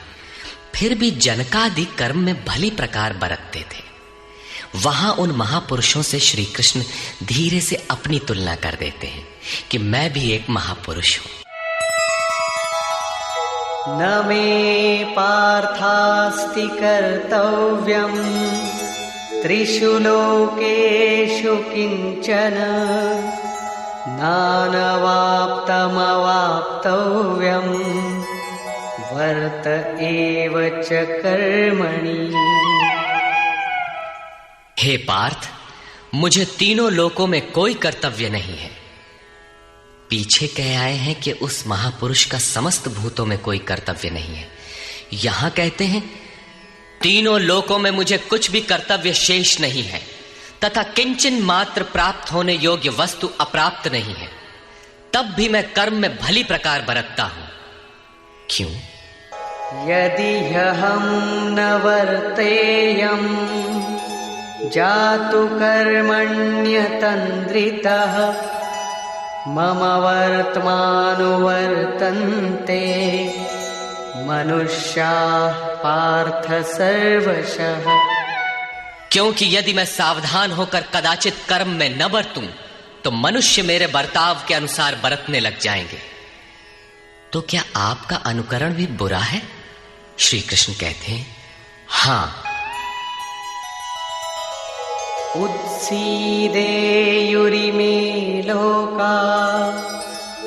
फिर भी जनकादि कर्म में भली प्रकार बरतते थे। वहां उन महापुरुषों से श्री कृष्ण धीरे से अपनी तुलना कर देते हैं कि मैं भी एक महापुरुष हूं। न मे पार्थास्ति कर्तव्यम् त्रिषु लोकेषु किंचन नानवाप्तमवाप्तव्यम् वर्त एव च कर्मणि। हे पार्थ, मुझे तीनों लोकों में कोई कर्तव्य नहीं है। पीछे कह आए हैं कि उस महापुरुष का समस्त भूतों में कोई कर्तव्य नहीं है। यहां कहते हैं तीनों लोकों में मुझे कुछ भी कर्तव्य शेष नहीं है, तथा किंचन मात्र प्राप्त होने योग्य वस्तु अप्राप्त नहीं है। तब भी मैं कर्म में भली प्रकार बरतता हूं। क्यों? यदि ह्यहं न वर्तेयम् जातु कर्मण्यतन्द्रितः मम वर्त्मानुवर्तन्ते मनुष्याः पार्थ सर्वशः। क्योंकि यदि मैं सावधान होकर कदाचित कर्म में न बरतूं तो मनुष्य मेरे बर्ताव के अनुसार बरतने लग जाएंगे। तो क्या आपका अनुकरण भी बुरा है? श्री कृष्ण कहते हैं हां। उत्सीदेयुरिमे लोका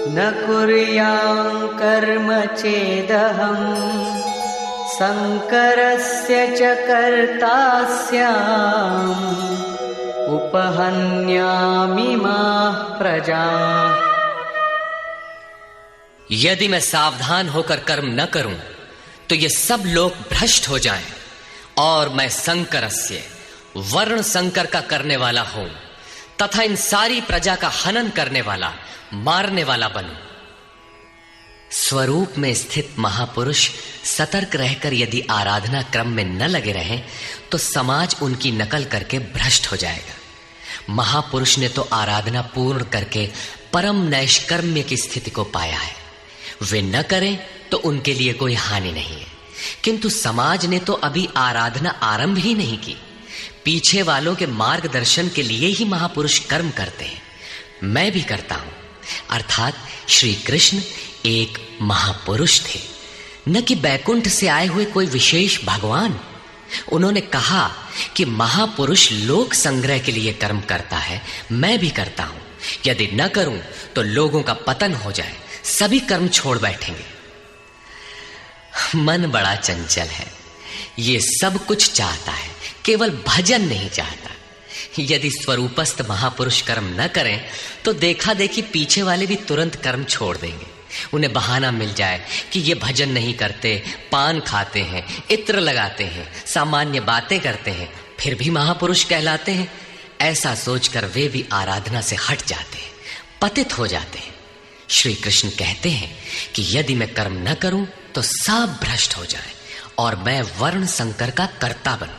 न कुर्यां कर्म चेदहम् संकरस्य च कर्ता स्याम् उपहन्यामिमाः प्रजाः। यदि मैं सावधान होकर कर्म न करूं तो ये सब लोग भ्रष्ट हो जाएं और मैं संकरस्य, वर्ण संकर का करने वाला हूं तथा इन सारी प्रजा का हनन करने वाला, मारने वाला बनूं। स्वरूप में स्थित महापुरुष सतर्क रहकर यदि आराधना क्रम में न लगे रहें तो समाज उनकी नकल करके भ्रष्ट हो जाएगा। महापुरुष ने तो आराधना पूर्ण करके परम नैष्कर्म्य की स्थिति को पाया है। वे न करें तो उनके लिए कोई हानि नहीं है। किंतु समाज ने तो अभी आराधना आरंभ ही नहीं की। पीछे वालों के मार्गदर्शन के लिए ही महापुरुष कर्म करते हैं। मैं भी करता हूं। अर्थात श्री कृष्ण एक महापुरुष थे, न कि बैकुंठ से आए हुए कोई विशेष भगवान। उन्होंने कहा कि महापुरुष लोक संग्रह के लिए कर्म करता है, मैं भी करता हूं। यदि न करूं तो लोगों का पतन हो जाए, सभी कर्म छोड़ बैठेंगे। मन बड़ा चंचल है, ये सब कुछ चाहता है, केवल भजन नहीं चाहता। यदि स्वरूपस्थ महापुरुष कर्म न करें तो देखा देखी पीछे वाले भी तुरंत कर्म छोड़ देंगे। उन्हें बहाना मिल जाए कि ये भजन नहीं करते, पान खाते हैं, इत्र लगाते हैं, सामान्य बातें करते हैं, फिर भी महापुरुष कहलाते हैं। ऐसा सोचकर वे भी आराधना से हट जाते हैं, पतित हो जाते हैं। श्री कृष्ण कहते हैं कि यदि मैं कर्म न करूं तो सब भ्रष्ट हो जाए और मैं वर्ण संकर का कर्ता बनूं।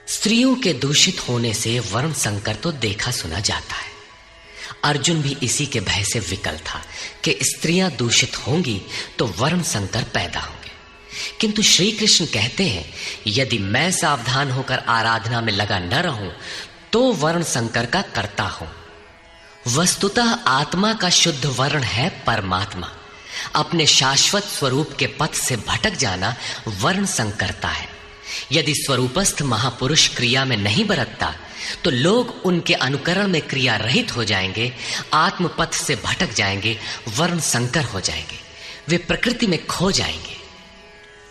स्त्रियों के दूषित होने से वर्ण संकर तो देखा सुना जाता है। अर्जुन भी इसी के भय से विकल था कि स्त्रियां दूषित होंगी तो वर्ण संकर पैदा होंगे। किंतु श्री कृष्ण कहते हैं यदि मैं सावधान होकर आराधना में लगा न रहूं तो वर्ण संकर का कर्ता हूं। वस्तुतः आत्मा का शुद्ध वर्ण है परमात्मा। अपने शाश्वत स्वरूप के पथ से भटक जाना वर्ण संकरता है। यदि स्वरूपस्थ महापुरुष क्रिया में नहीं बरतता तो लोग उनके अनुकरण में क्रिया रहित हो जाएंगे, आत्म पथ से भटक जाएंगे, वर्ण संकर हो जाएंगे, वे प्रकृति में खो जाएंगे।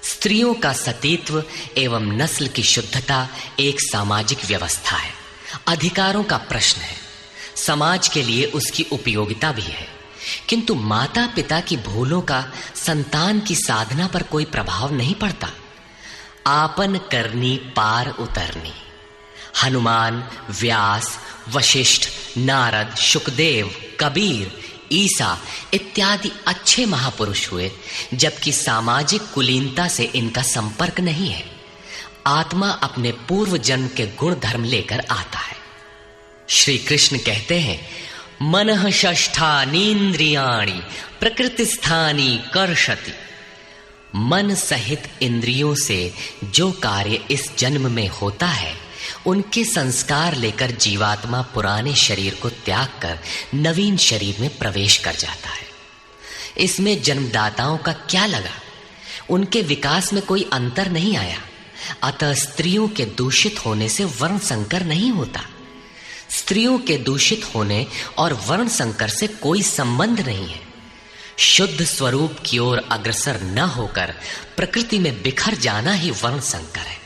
स्त्रियों का सतीत्व एवं नस्ल की शुद्धता एक सामाजिक व्यवस्था है, अधिकारों का प्रश्न है। समाज के लिए उसकी उपयोगिता भी है, किंतु माता पिता की भूलों का संतान की साधना पर कोई प्रभाव नहीं पड़ता। आपन करनी पार उतरनी। हनुमान, व्यास, वशिष्ठ, नारद, शुकदेव, कबीर, ईसा इत्यादि अच्छे महापुरुष हुए, जबकि सामाजिक कुलीनता से इनका संपर्क नहीं है। आत्मा अपने पूर्व जन्म के गुण धर्म लेकर आता है। श्री कृष्ण कहते हैं मनः षष्ठानीन्द्रियाणि प्रकृतिस्थानी कर्षति। मन सहित इंद्रियों से जो कार्य इस जन्म में होता है उनके संस्कार लेकर जीवात्मा पुराने शरीर को त्याग कर नवीन शरीर में प्रवेश कर जाता है। इसमें जन्मदाताओं का क्या लगा? उनके विकास में कोई अंतर नहीं आया। अतः स्त्रियों के दूषित होने से वर्ण संकर नहीं होता। स्त्रियों के दूषित होने और वर्ण संकर से कोई संबंध नहीं है। शुद्ध स्वरूप की ओर अग्रसर न होकर प्रकृति में बिखर जाना ही वर्ण संकर है।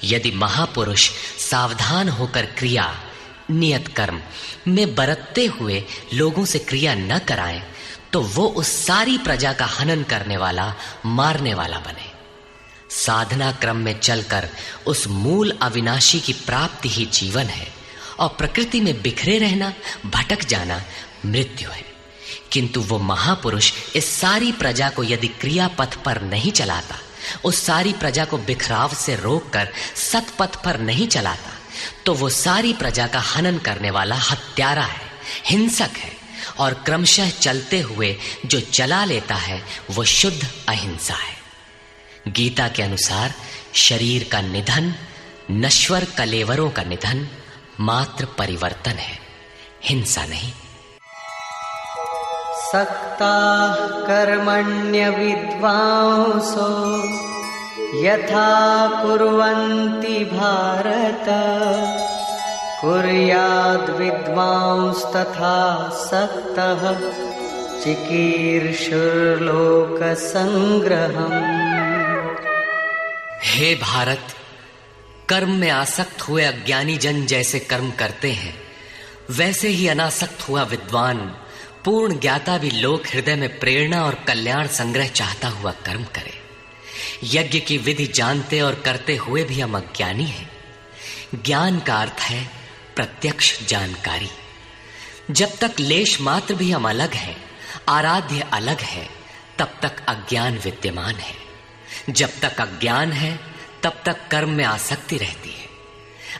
यदि महापुरुष सावधान होकर क्रिया, नियत कर्म में बरतते हुए लोगों से क्रिया न कराएं तो वो उस सारी प्रजा का हनन करने वाला, मारने वाला बने। साधना क्रम में चलकर उस मूल अविनाशी की प्राप्ति ही जीवन है और प्रकृति में बिखरे रहना, भटक जाना मृत्यु है। किंतु वो महापुरुष इस सारी प्रजा को यदि क्रिया पथ पर नहीं चलाता, उस सारी प्रजा को बिखराव से रोककर सतपथ पर नहीं चलाता, तो वो सारी प्रजा का हनन करने वाला हत्यारा है, हिंसक है। और क्रमशः चलते हुए जो चला लेता है वो शुद्ध अहिंसा है। गीता के अनुसार शरीर का निधन, नश्वर कलेवरों का निधन मात्र परिवर्तन है, हिंसा नहीं। सक्ताः कर्मण्य विद्वांसो यथा कुर्वन्ति भारत कुर्याद् विद्वांस्तथा सक्तः चिकीर्षुर्लोक संग्रहम्। हे भारत, कर्म में आसक्त हुए अज्ञानी जन जैसे कर्म करते हैं, वैसे ही अनासक्त हुआ विद्वान, पूर्ण ज्ञाता भी लोक हृदय में प्रेरणा और कल्याण संग्रह चाहता हुआ कर्म करे। यज्ञ की विधि जानते और करते हुए भी हम अज्ञानी हैं। ज्ञान का अर्थ है प्रत्यक्ष जानकारी। जब तक लेश मात्र भी हम अलग हैं, आराध्य अलग है, तब तक अज्ञान विद्यमान है। जब तक अज्ञान है तब तक कर्म में आसक्ति रहती है।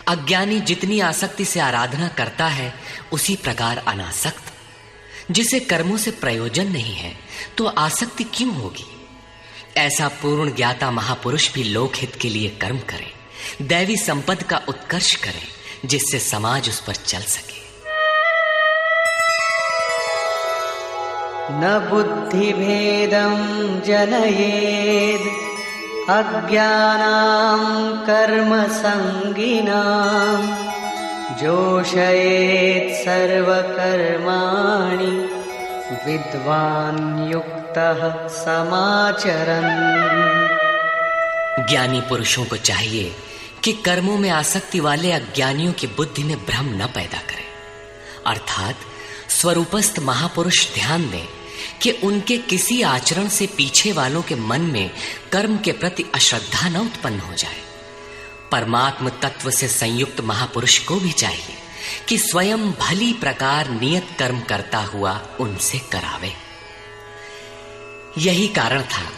अज्ञानी जितनी आसक्ति से आराधना करता है, उसी प्रकार अनासक्त। जिसे कर्मों से प्रयोजन नहीं है तो आसक्ति क्यों होगी? ऐसा पूर्ण ज्ञाता महापुरुष भी लोकहित के लिए कर्म करे, दैवी संपद का उत्कर्ष करे, जिससे समाज उस पर चल सके। न बुद्धिभेदं जनयेद् अज्ञानां कर्मसंगिनां जोषयेत् सर्वकर्माणि विद्वान् युक्तः समाचरन्। ज्ञानी पुरुषों को चाहिए कि कर्मों में आसक्ति वाले अज्ञानियों की बुद्धि में भ्रम न पैदा करें, अर्थात स्वरूपस्थ महापुरुष ध्यान दें कि उनके किसी आचरण से पीछे वालों के मन में कर्म के प्रति अश्रद्धा न उत्पन्न हो जाए। परमात्म तत्व से संयुक्त महापुरुष को भी चाहिए कि स्वयं भली प्रकार नियत कर्म करता हुआ उनसे करावे। यही कारण था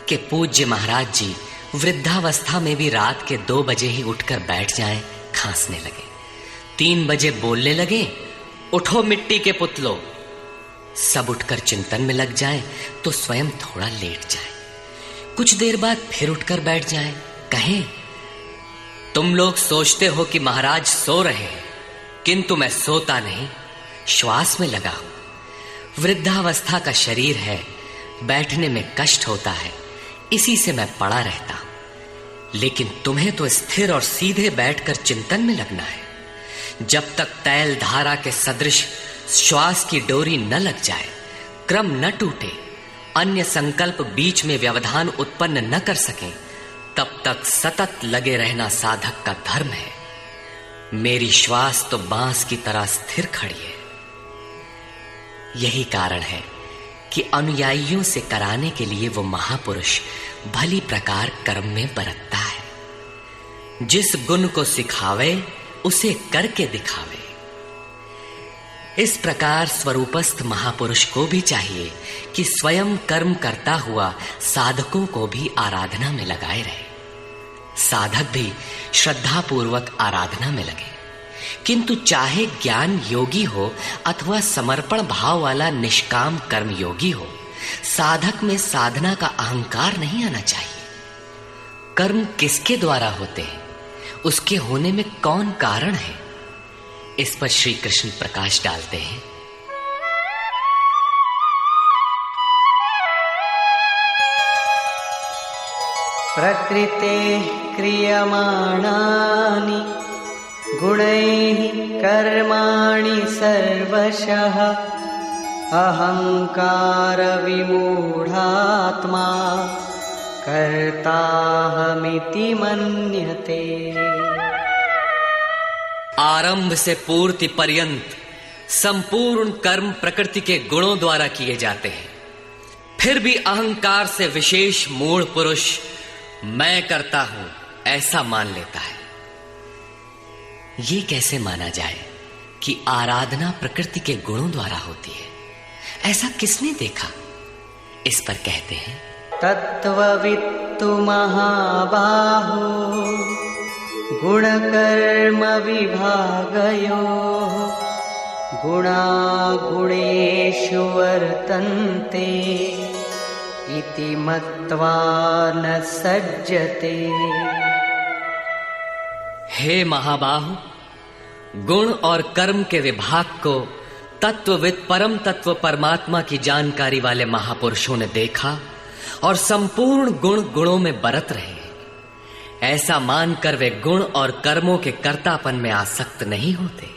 कि पूज्य महाराज जी वृद्धावस्था में भी रात के 2 बजे ही उठकर बैठ जाएं, खांसने लगे। 3 बजे बोलने लगे, उठो मिट्टी के पुतलो। सब उठकर चिंतन में लग जाएं तो स्वयं थोड़ा लेट जाएं। कुछ देर बाद फिर उठकर बैठ जाएं, कहें, तुम लोग सोचते हो कि महाराज सो रहे हैं, किंतु मैं सोता नहीं, श्वास में लगा हूं। वृद्धावस्था का शरीर है, बैठने में कष्ट होता है, इसी से मैं पड़ा रहता हूं। लेकिन तुम्हें तो स्थिर और सीधे बैठकर चिंतन में लगना है। जब तक तैल धारा के सदृश श्वास की डोरी न लग जाए, क्रम न टूटे, अन्य संकल्प बीच में व्यवधान उत्पन्न न कर सकें, तब तक सतत लगे रहना साधक का धर्म है। मेरी श्वास तो बांस की तरह स्थिर खड़ी है। यही कारण है कि अनुयायियों से कराने के लिए वो महापुरुष भली प्रकार कर्म में बरतता है। जिस गुण को सिखावे उसे करके दिखावे। इस प्रकार स्वरूपस्थ महापुरुष को भी चाहिए कि स्वयं कर्म करता हुआ साधकों को भी आराधना में लगाए रहे। साधक भी श्रद्धा पूर्वक आराधना में लगे, किंतु चाहे ज्ञान योगी हो अथवा समर्पण भाव वाला निष्काम कर्म योगी हो, साधक में साधना का अहंकार नहीं आना चाहिए। कर्म किसके द्वारा होते हैं, उसके होने में कौन कारण है, इस पर श्री कृष्ण प्रकाश डालते हैं। प्रकृते क्रियमाणानि गुणैः कर्माणि सर्वशः अहंकार विमूढ़ात्मा कर्ताहमिति मन्यते। आरंभ से पूर्ति पर्यंत संपूर्ण कर्म प्रकृति के गुणों द्वारा किए जाते हैं। फिर भी अहंकार से विशेष मूढ़ पुरुष मैं करता हूं ऐसा मान लेता है। ये कैसे माना जाए कि आराधना प्रकृति के गुणों द्वारा होती है? ऐसा किसने देखा? इस पर कहते हैं, तत्त्ववित्तु महाबाहो गुणकर्म विभागयोः गुणागुणेषु वर्तन्ते इति मत्वा न सज्जते। हे महाबाहु, गुण और कर्म के विभाग को तत्वविद परम तत्व परमात्मा की जानकारी वाले महापुरुषों ने देखा और संपूर्ण गुण गुणों में बरत रहे हैं। ऐसा मानकर वे गुण और कर्मों के कर्तापन में आसक्त नहीं होते।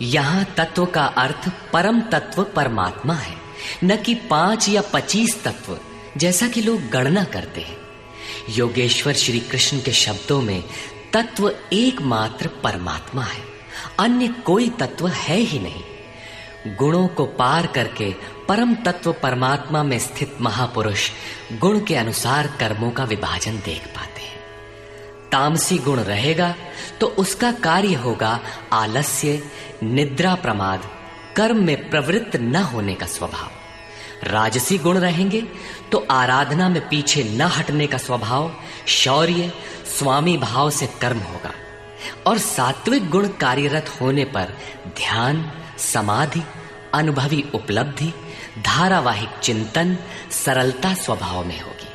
यहां तत्व का अर्थ परम तत्व परमात्मा है, न कि 5 या 25 तत्व जैसा कि लोग गणना करते हैं। योगेश्वर श्री कृष्ण के शब्दों में तत्व एकमात्र परमात्मा है, अन्य कोई तत्व है ही नहीं। गुणों को पार करके परम तत्व परमात्मा में स्थित महापुरुष गुण के अनुसार कर्मों का विभाजन देख पाते हैं। तामसी गुण रहेगा तो उसका कार्य होगा आलस्य, निद्रा, प्रमाद, कर्म में प्रवृत्त न होने का स्वभाव। राजसी गुण रहेंगे तो आराधना में पीछे न हटने का स्वभाव, शौर्य, स्वामी भाव से कर्म होगा। और सात्विक गुण कार्यरत होने पर ध्यान, समाधि, अनुभवी उपलब्धि, धारावाहिक चिंतन, सरलता स्वभाव में होगी।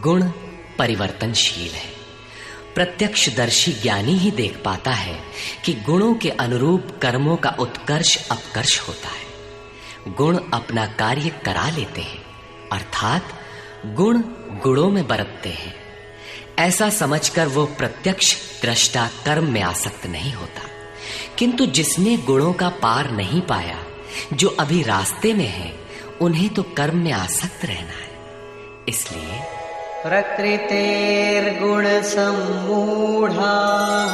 गुण परिवर्तनशील है। प्रत्यक्षदर्शी ज्ञानी ही देख पाता है कि गुणों के अनुरूप कर्मों का उत्कर्ष अपकर्ष होता है। गुण अपना कार्य करा लेते हैं, अर्थात गुण गुणों में बरतते हैं। ऐसा समझकर वो प्रत्यक्ष दृष्टा कर्म में आसक्त नहीं होता। किंतु जिसने गुणों का पार नहीं पाया, जो अभी रास्ते में है, उन्हें तो कर्म में आसक्त रहना है। इसलिए प्रकृतेर्गुण सम्मूढ़ाः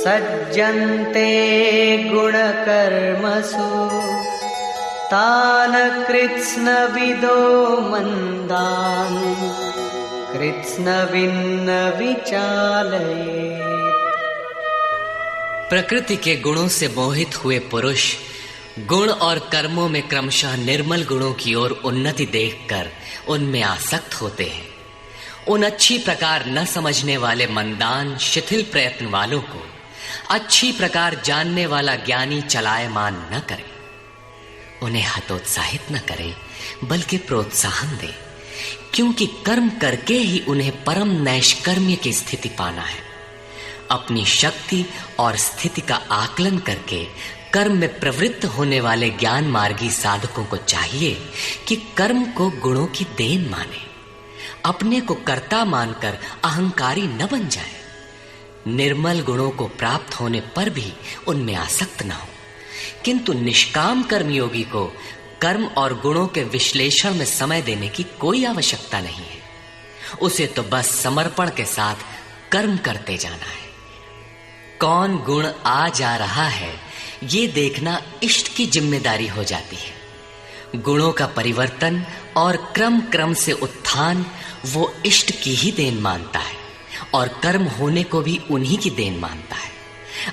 सज्जन्ते गुणकर्मसु तान् कृत्स्नविदो मन्दान् कृत्स्नविन्न विचालयेत्। प्रकृति के गुणों से मोहित हुए पुरुष गुण और कर्मों में क्रमशः निर्मल गुणों की ओर उन्नति देखकर उनमें आसक्त होते हैं। उन अच्छी प्रकार न समझने वाले मंदान शिथिल प्रयत्न वालों को अच्छी प्रकार जानने वाला ज्ञानी चलायमान न करे। उन्हें हतोत्साहित न करे, बल्कि प्रोत्साहन दे, क्योंकि कर्म करके ही उन्हें परम नैष्कर्म्य की स्थिति पाना है। अपनी शक्ति और स्थिति का आकलन करके कर्म में प्रवृत्त होने वाले ज्ञान मार्गी साधकों को चाहिए कि कर्म को गुणों की देन माने, अपने को कर्ता मानकर अहंकारी न बन जाए। निर्मल गुणों को प्राप्त होने पर भी उनमें आसक्त न हो। किंतु निष्काम कर्मयोगी को कर्म और गुणों के विश्लेषण में समय देने की कोई आवश्यकता नहीं है। उसे तो बस समर्पण के साथ कर्म करते जाना है। कौन गुण आ जा रहा है, ये देखना इष्ट की जिम्मेदारी हो जाती है। गुणों का परिवर्तन और क्रम क्रम से उत्थान वो इष्ट की ही देन मानता है और कर्म होने को भी उन्हीं की देन मानता है।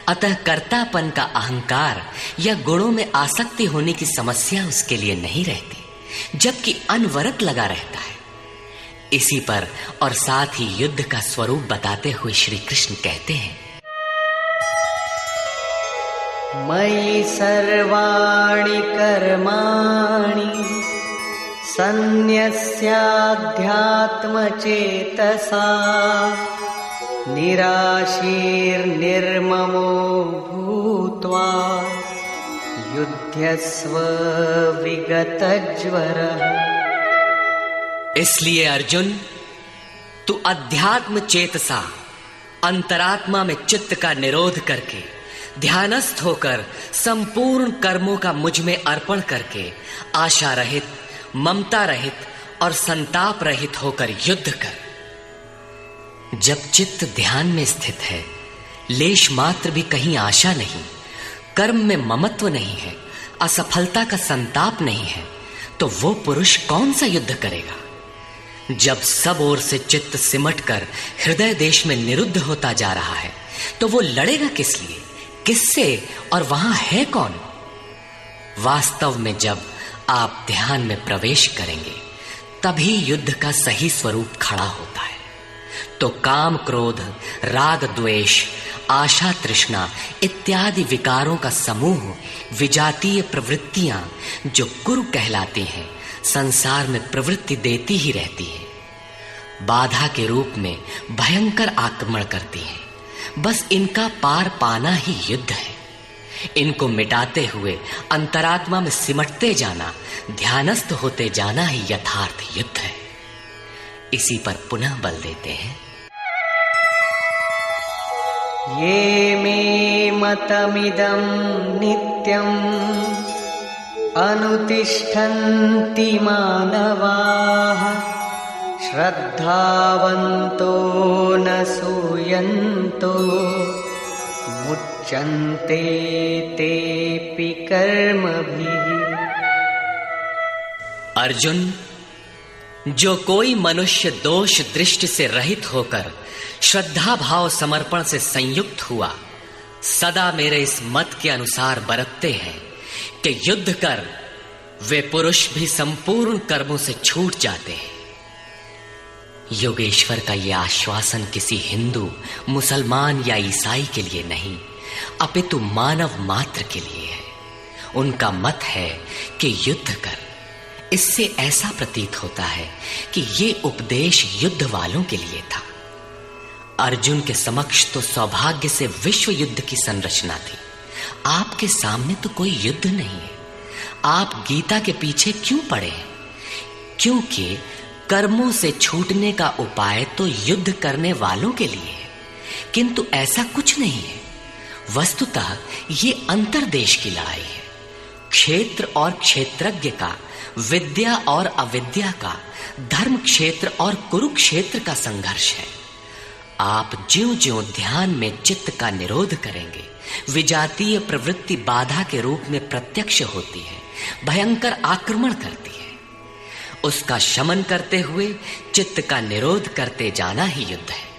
अतः कर्तापन का अहंकार या गुणों में आसक्ति होने की समस्या उसके लिए नहीं रहती, जबकि अनवरत लगा रहता है। इसी पर और साथ ही युद्ध का स्वरूप बताते हुए श्री कृष्ण कहते हैं, मयि सर्वाणि कर्माणि सन्न्यस्याध्यात्मचेतसा निराशीर्निर्ममो भूत्वा युध्यस्व विगतज्वरः। इसलिए अर्जुन, तू अध्यात्म चेतसा अंतरात्मा में चित्त का निरोध करके ध्यानस्थ होकर संपूर्ण कर्मों का मुझ में अर्पण करके आशा रहित, ममता रहित और संताप रहित होकर युद्ध कर। जब चित्त ध्यान में स्थित है, लेश मात्र भी कहीं आशा नहीं, कर्म में ममत्व नहीं है, असफलता का संताप नहीं है, तो वो पुरुष कौन सा युद्ध करेगा? जब सब ओर से चित्त सिमटकर हृदय देश में निरुद्ध होता जा रहा है, तो वो लड़ेगा किस लिए, किससे और वहां है कौन? वास्तव में जब आप ध्यान में प्रवेश करेंगे, तभी युद्ध का सही स्वरूप खड़ा होता है। तो काम क्रोध, राग द्वेष, आशा तृष्णा इत्यादि विकारों का समूह, विजातीय प्रवृत्तियां जो कुरु कहलाती हैं, संसार में प्रवृत्ति देती ही रहती है। बाधा के रूप में भयंकर आक्रमण करती हैं। बस इनका पार पाना ही युद्ध है। इनको मिटाते हुए अंतरात्मा में सिमटते जाना, ध्यानस्थ होते जाना ही यथार्थ युद्ध है। इसी पर पुनः बल देते हैं, ये मे मतमिदं नित्यम् अनुतिष्ठन्ति मानवाः श्रद्धावन्तो न सूयन्तो मुच्यन्ते तेऽपि कर्मभिः। अर्जुन, जो कोई मनुष्य दोष दृष्टि से रहित होकर श्रद्धा भाव समर्पण से संयुक्त हुआ, सदा मेरे इस मत के अनुसार बरतते हैं कि युद्ध कर, वे पुरुष भी संपूर्ण कर्मों से छूट जाते हैं। योगेश्वर का यह आश्वासन किसी हिंदू, मुसलमान या ईसाई के लिए नहीं, अपितु मानव मात्र के लिए है। उनका मत है कि युद्ध कर। इससे ऐसा प्रतीत होता है कि ये उपदेश युद्ध वालों के लिए था। अर्जुन के समक्ष तो सौभाग्य से विश्व युद्ध की संरचना थी। आपके सामने तो कोई युद्ध नहीं है। आप गीता के पीछे क्यों पड़े हैं? क्योंकि कर्मों से छूटने का उपाय तो युद्ध करने वालों के लिए है, किंतु ऐसा कुछ नहीं है। वस्तुतः ये अंतर्देश की लड़ाई है। क्षेत्र और क्षेत्रज्ञ का, विद्या और अविद्या का, धर्म क्षेत्र और कुरुक्षेत्र का संघर्ष है। आप ज्यों-ज्यों ध्यान में चित्त का निरोध करेंगे, विजातीय प्रवृत्ति बाधा के रूप में प्रत्यक्ष होती है, भयंकर आक्रमण करती है। उसका शमन करते हुए चित्त का निरोध करते जाना ही युद्ध है।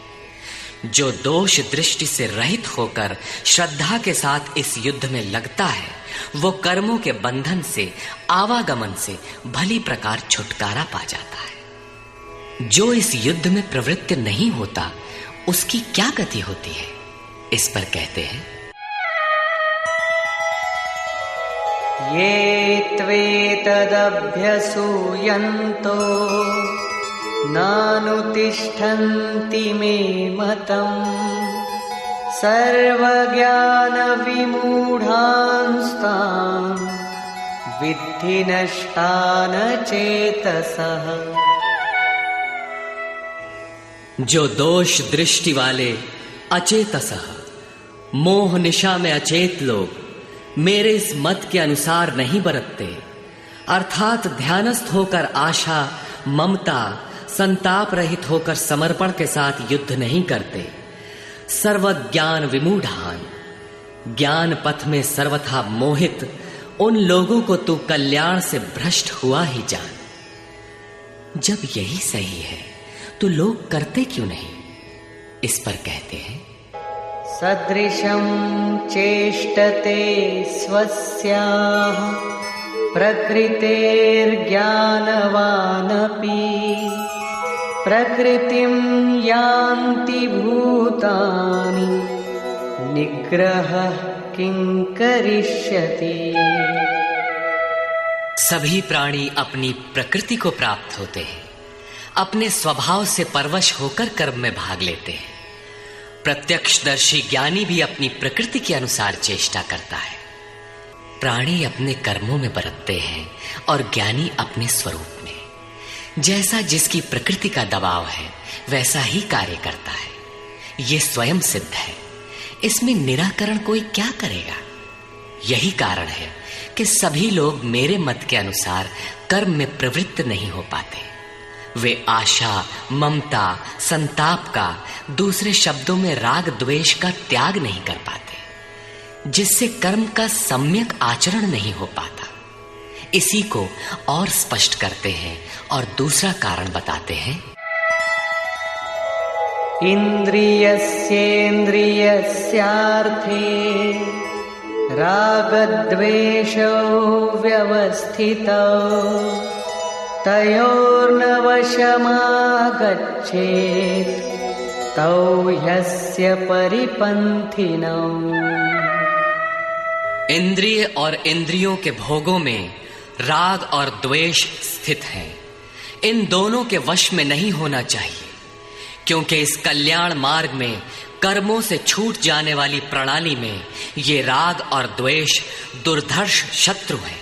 जो दोष दृष्टि से रहित होकर श्रद्धा के साथ इस युद्ध में लगता है, वो कर्मों के बंधन से, आवागमन से भली प्रकार छुटकारा पा जाता है। जो इस युद्ध में प्रवृत्त नहीं होता, उसकी क्या गति होती है? इस पर कहते हैं, ये त्वेतदभ्यसूयन्तो नानुतिष्ठन्ति मे मतम् सर्वज्ञानविमूढांस्तान् विद्धि नष्टान चेतसः। जो दोष दृष्टि वाले अचेतसः, मोह निशा में अचेत लोग मेरे इस मत के अनुसार नहीं बरतते, अर्थात ध्यानस्थ होकर आशा, ममता, संताप रहित होकर समर्पण के साथ युद्ध नहीं करते, सर्वज्ञान विमूढ़ान, ज्ञान पथ में सर्वथा मोहित उन लोगों को तू कल्याण से भ्रष्ट हुआ ही जान। जब यही सही है तो लोग करते क्यों नहीं? इस पर कहते हैं, सदृशं चेष्टते स्वस्याः प्रकृतेर्ज्ञानवानपि प्रकृतिं यान्ति भूतानि निग्रहः किं करिष्यति। सभी प्राणी अपनी प्रकृति को प्राप्त होते हैं, अपने स्वभाव से परवश होकर कर्म में भाग लेते हैं। प्रत्यक्षदर्शी ज्ञानी भी अपनी प्रकृति के अनुसार चेष्टा करता है। प्राणी अपने कर्मों में बरतते हैं और ज्ञानी अपने स्वरूप में। जैसा जिसकी प्रकृति का दबाव है, वैसा ही कार्य करता है। ये स्वयं सिद्ध है। इसमें निराकरण कोई क्या करेगा? यही कारण है कि सभी लोग मेरे मत के अनुसार कर्म में प्रवृत्त नहीं हो पाते। वे आशा, ममता, संताप का, दूसरे शब्दों में राग द्वेष का त्याग नहीं कर पाते, जिससे कर्म का सम्यक आचरण नहीं हो पाता। इसी को और स्पष्ट करते हैं और दूसरा कारण बताते हैं, इंद्रियस्येन्द्रियस्यार्थे रागद्वेषौ व्यवस्थितौ तयोर्न वशमागच्छेत् तौ ह्यस्य परिपन्थिनौ। इंद्रिय और इंद्रियों के भोगों में राग और द्वेष स्थित हैं। इन दोनों के वश में नहीं होना चाहिए, क्योंकि इस कल्याण मार्ग में कर्मों से छूट जाने वाली प्रणाली में ये राग और द्वेष दुर्धर्ष शत्रु हैं,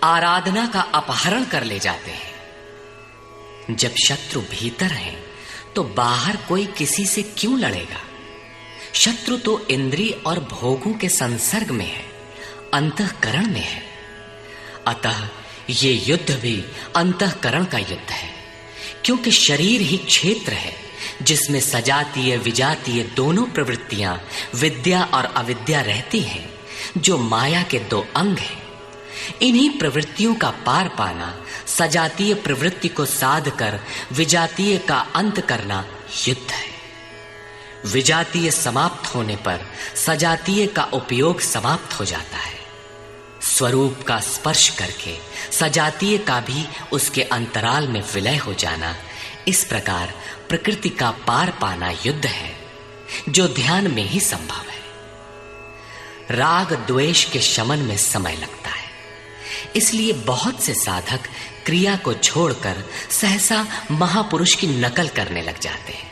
आराधना का अपहरण कर ले जाते हैं। जब शत्रु भीतर हैं, तो बाहर कोई किसी से क्यों लड़ेगा? शत्रु तो इंद्रिय और भोगों के संसर्ग में है, अंतःकरण में है। अतः ये युद्ध भी अंतःकरण का युद्ध है, क्योंकि शरीर ही क्षेत्र है जिसमें सजातीय विजातीय दोनों प्रवृत्तियां, विद्या और अविद्या रहती हैं, जो माया के दो अंग हैं। इन्हीं प्रवृत्तियों का पार पाना, सजातीय प्रवृत्ति को साध कर विजातीय का अंत करना युद्ध है। विजातीय समाप्त होने पर सजातीय का उपयोग समाप्त हो जाता है। स्वरूप का स्पर्श करके सजातीय का भी उसके अंतराल में विलय हो जाना, इस प्रकार प्रकृति का पार पाना युद्ध है, जो ध्यान में ही संभव है। राग द्वेष के शमन में समय लगता है। इसलिए बहुत से साधक क्रिया को छोड़कर सहसा महापुरुष की नकल करने लग जाते हैं।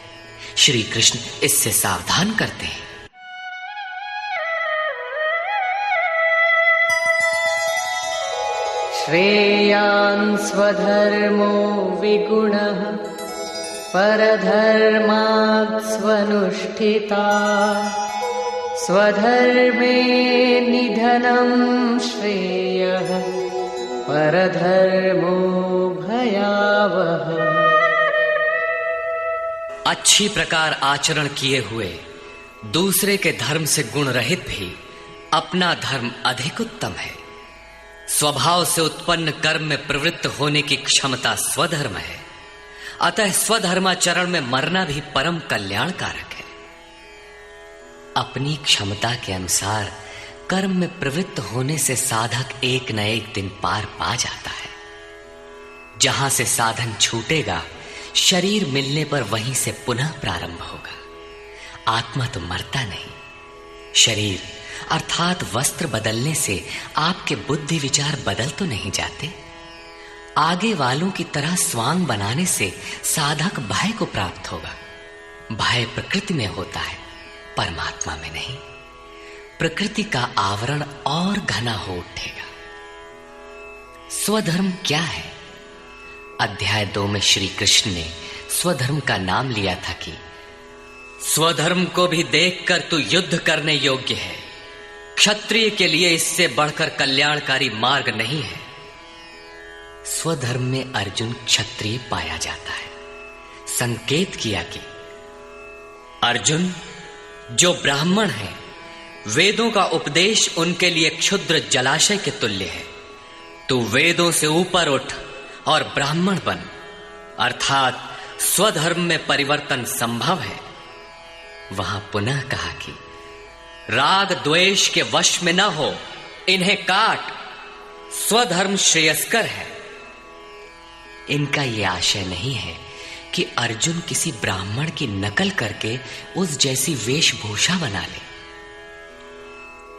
श्री कृष्ण इससे सावधान करते हैं। श्रेयान् स्वधर्मो विगुणः परधर्मात् स्वनुष्ठिता स्वधर्मे निधनं श्रेयः परधर्मो भयावहः। अच्छी प्रकार आचरण किए हुए दूसरे के धर्म से गुण रहित भी अपना धर्म अधिक उत्तम है। स्वभाव से उत्पन्न कर्म में प्रवृत्त होने की क्षमता स्वधर्म है, अतः स्वधर्माचरण में मरना भी परम कल्याणकारक है। अपनी क्षमता के अनुसार कर्म में प्रवृत्त होने से साधक एक न एक दिन पार पा जाता है। जहां से साधन छूटेगा, शरीर मिलने पर वहीं से पुनः प्रारंभ होगा। आत्मा तो मरता नहीं। शरीर अर्थात वस्त्र बदलने से आपके बुद्धि विचार बदल तो नहीं जाते। आगे वालों की तरह स्वांग बनाने से साधक भय को प्राप्त होगा। भय प्रकृति में होता है, परमात्मा में नहीं। प्रकृति का आवरण और घना हो उठेगा। स्वधर्म क्या है? अध्याय 2 में श्री कृष्ण ने स्वधर्म का नाम लिया था कि स्वधर्म को भी देखकर तू युद्ध करने योग्य है। क्षत्रिय के लिए इससे बढ़कर कल्याणकारी मार्ग नहीं है। स्वधर्म में अर्जुन क्षत्रिय पाया जाता है। संकेत किया कि अर्जुन, जो ब्राह्मण है, वेदों का उपदेश उनके लिए क्षुद्र जलाशय के तुल्य है। तू वेदों से ऊपर उठ और ब्राह्मण बन, अर्थात स्वधर्म में परिवर्तन संभव है। वहां पुनः कहा कि राग द्वेष के वश में न हो, इन्हें काट, स्वधर्म श्रेयस्कर है। इनका यह आशय नहीं है कि अर्जुन किसी ब्राह्मण की नकल करके उस जैसी वेशभूषा बना ले।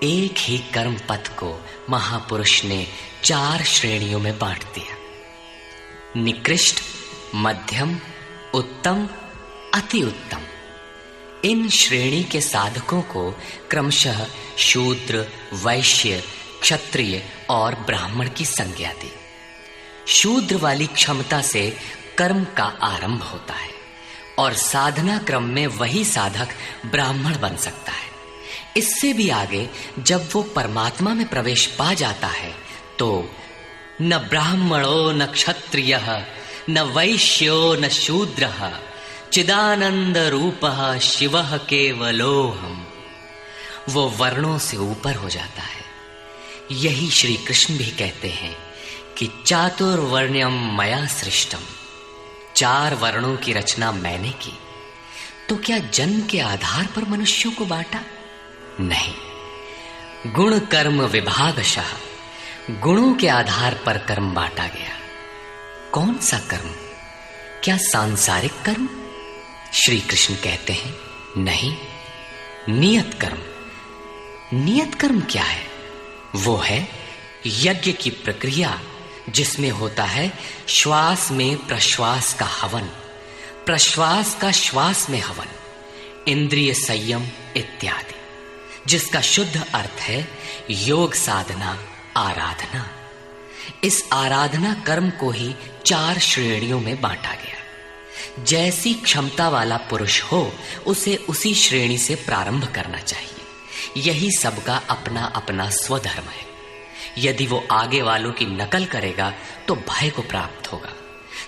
एक ही कर्म पथ को महापुरुष ने 4 श्रेणियों में बांट दिया: निकृष्ट, मध्यम, उत्तम, अति उत्तम। इन श्रेणी के साधकों को क्रमशः शूद्र, वैश्य, क्षत्रिय और ब्राह्मण की संज्ञा दी। शूद्र वाली क्षमता से कर्म का आरंभ होता है और साधना क्रम में वही साधक ब्राह्मण बन सकता है। इससे भी आगे जब वो परमात्मा में प्रवेश पा जाता है तो न ब्राह्मणो न क्षत्रियः न वैश्यो न शूद्रः चिदानंद रूपः शिवः केवलोहम्। वो वर्णों से ऊपर हो जाता है। यही श्री कृष्ण भी कहते हैं कि चातुर्वर्ण्यम मया सृष्टम। 4 वर्णों की रचना मैंने की। तो क्या जन्म के आधार पर मनुष्यों को बांटा? नहीं, गुण कर्म विभागशः गुणों के आधार पर कर्म बांटा गया। कौन सा कर्म? क्या सांसारिक कर्म? श्री कृष्ण कहते हैं नहीं, नियत कर्म। नियत कर्म क्या है? वो है यज्ञ की प्रक्रिया, जिसमें होता है श्वास में प्रश्वास का हवन, प्रश्वास का श्वास में हवन, इंद्रिय संयम इत्यादि, जिसका शुद्ध अर्थ है योग साधना, आराधना। इस आराधना कर्म को ही 4 श्रेणियों में बांटा गया। जैसी क्षमता वाला पुरुष हो, उसे उसी श्रेणी से प्रारंभ करना चाहिए। यही सबका अपना अपना स्वधर्म है। यदि वो आगे वालों की नकल करेगा तो भय को प्राप्त होगा।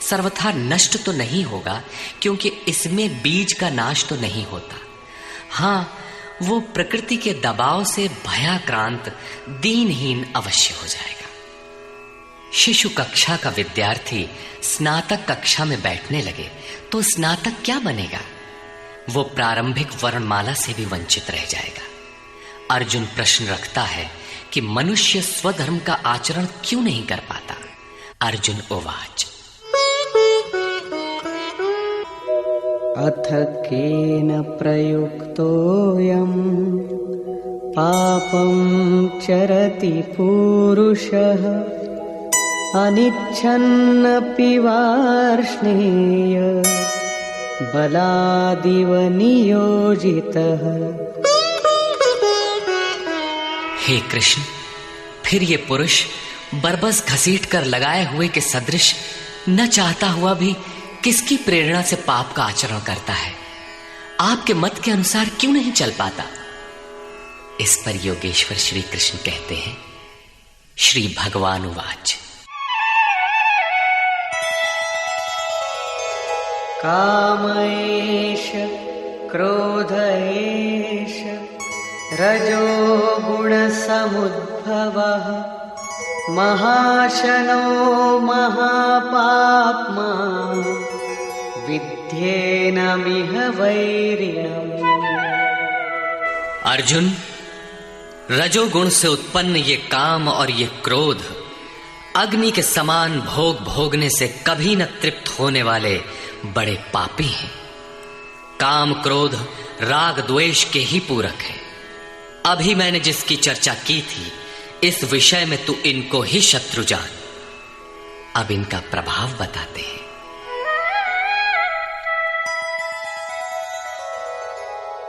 सर्वथा नष्ट तो नहीं होगा, क्योंकि इसमें बीज का नाश तो नहीं होता। हाँ, वो प्रकृति के दबाव से भयाक्रांत, दीनहीन अवश्य हो जाएगा। शिशु कक्षा का विद्यार्थी स्नातक कक्षा में बैठने लगे तो स्नातक क्या बनेगा? वो प्रारंभिक वर्णमाला से भी वंचित रह जाएगा। अर्जुन प्रश्न रखता है कि मनुष्य स्वधर्म का आचरण क्यों नहीं कर पाता? अर्जुन उवाच अथ केन प्रयुक्तोऽयं पापं चरति पुरुषः अनिच्छन्नपि वार्ष्णेय बलादिव नियोजितः। हे कृष्ण, फिर ये पुरुष बरबस घसीट कर लगाए हुए के सदृश न चाहता हुआ भी किसकी प्रेरणा से पाप का आचरण करता है? आपके मत के अनुसार क्यों नहीं चल पाता? इस पर योगेश्वर श्री कृष्ण कहते हैं, श्री भगवान उवाच। काम एष क्रोध एष रजो गुण समुद्भवः महाशनो महापाप्मा विद्येनमिह वैरिणम्। अर्जुन, रजोगुण से उत्पन्न ये काम और ये क्रोध अग्नि के समान भोग भोगने से कभी न तृप्त होने वाले बड़े पापी हैं। काम क्रोध राग द्वेष के ही पूरक है। अभी मैंने जिसकी चर्चा की थी, इस विषय में तू इनको ही शत्रु जान। अब इनका प्रभाव बताते हैं।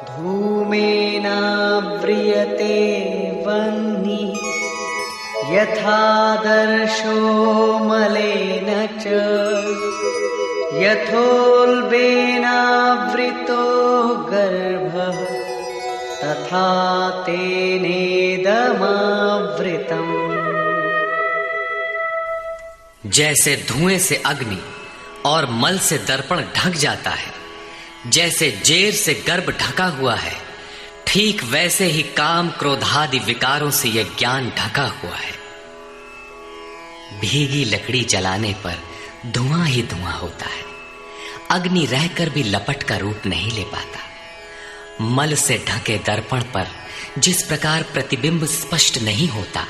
धूमेनाव्रियते वह्निः यथादर्शो मलेन च यथोल्बेनावृतो गर्भः तथा तेनेदमावृतम्। जैसे धुएं से अग्नि और मल से दर्पण ढक जाता है, जैसे जेर से गर्भ ढका हुआ है, ठीक वैसे ही काम क्रोधादि विकारों से यह ज्ञान ढका हुआ है। भीगी लकड़ी जलाने पर धुआं ही धुआं होता है। अग्नि रहकर भी लपट का रूप नहीं ले पाता। मल से ढके दर्पण पर जिस प्रकार प्रतिबिंब स्पष्ट नहीं होता,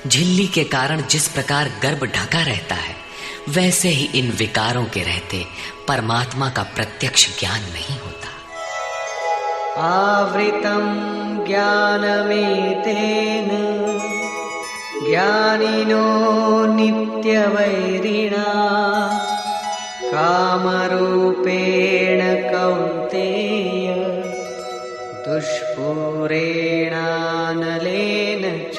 झिल्ली के कारण जिस प्रकार गर्भ ढका रहता है, वैसे ही इन विकारों के रहते परमात्मा का प्रत्यक्ष ज्ञान नहीं होता। आवृतं ज्ञानमेतेन ज्ञानिनो नित्यवैरिणा कामरूपेण कौन्तेय दुष्पूरेणानलेन च।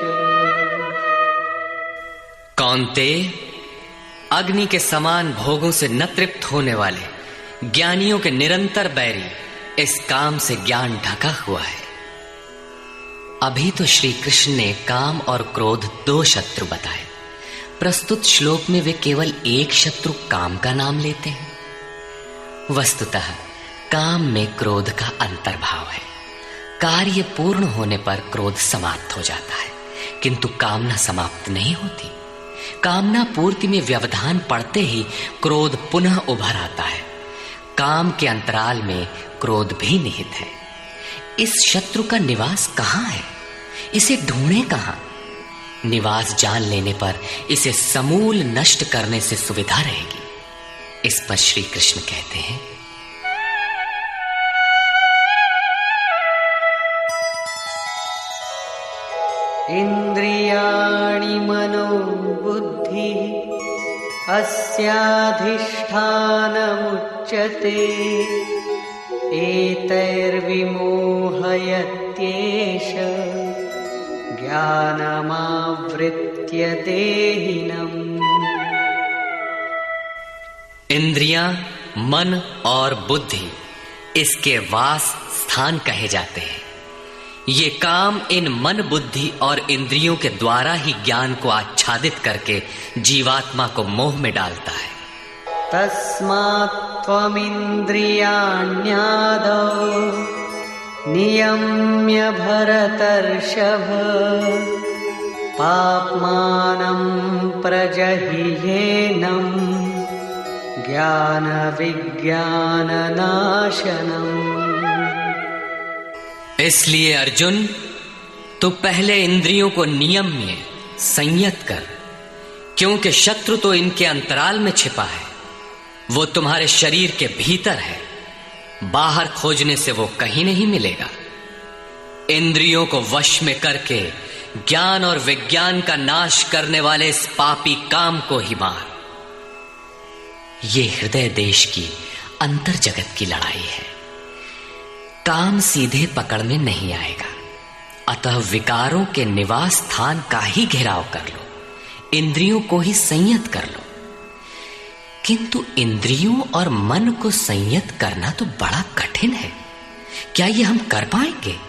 कौन्तेय, अग्नि के समान भोगों से न तृप्त होने वाले ज्ञानियों के निरंतर बैरी इस काम से ज्ञान ढका हुआ है। अभी तो श्री कृष्ण ने काम और क्रोध दो शत्रु बताए। प्रस्तुत श्लोक में वे केवल एक शत्रु काम का नाम लेते हैं। वस्तुतः काम में क्रोध का अंतर्भाव है। कार्य पूर्ण होने पर क्रोध समाप्त हो जाता है, किंतु कामना समाप्त नहीं होती। कामना पूर्ति में व्यवधान पड़ते ही क्रोध पुनः उभर आता है। काम के अंतराल में क्रोध भी निहित है। इस शत्रु का निवास कहाँ है? इसे ढूंढे कहाँ? निवास जान लेने पर इसे समूल नष्ट करने से सुविधा रहेगी। इस पर श्री कृष्ण कहते हैं, इंद्रियाणि मनो बुद्धि अस्याधिष्ठानमुच्यते एतैर्विमोहयत्येष ज्ञानमावृत्य देहिनम्। इंद्रियां, मन और बुद्धि इसके वास स्थान कहे जाते हैं। ये काम इन मन, बुद्धि और इंद्रियों के द्वारा ही ज्ञान को आच्छादित करके जीवात्मा को मोह में डालता है। तस्मात् त्वमिन्द्रियाण्यादौ नियम्य भरतर्षभ पाप्मानं प्रजह्येनं ज्ञान विज्ञाननाशनम्। इसलिए अर्जुन, तो पहले इंद्रियों को नियम्य संयत कर, क्योंकि शत्रु तो इनके अंतराल में छिपा है। वो तुम्हारे शरीर के भीतर है, बाहर खोजने से वो कहीं नहीं मिलेगा। इंद्रियों को वश में करके ज्ञान और विज्ञान का नाश करने वाले इस पापी काम को ही मार। ये हृदय देश की अंतर जगत की लड़ाई है। काम सीधे पकड़ में नहीं आएगा, अतः विकारों के निवास स्थान का ही घेराव कर लो, इंद्रियों को ही संयत कर लो। किंतु इंद्रियों और मन को संयत करना तो बड़ा कठिन है। क्या ये हम कर पाएंगे?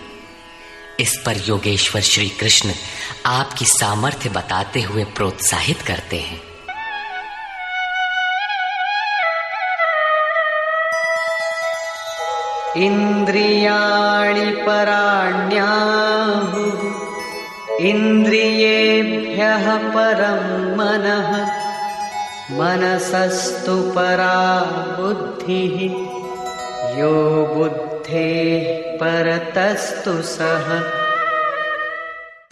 इस पर योगेश्वर श्री कृष्ण आपकी सामर्थ्य बताते हुए प्रोत्साहित करते हैं। इंद्रियाणि पराण्याहुः इंद्रियेभ्यः परं मनः मनसस्तु परा बुद्धिः यो बुद्धेः परतस्तु सः।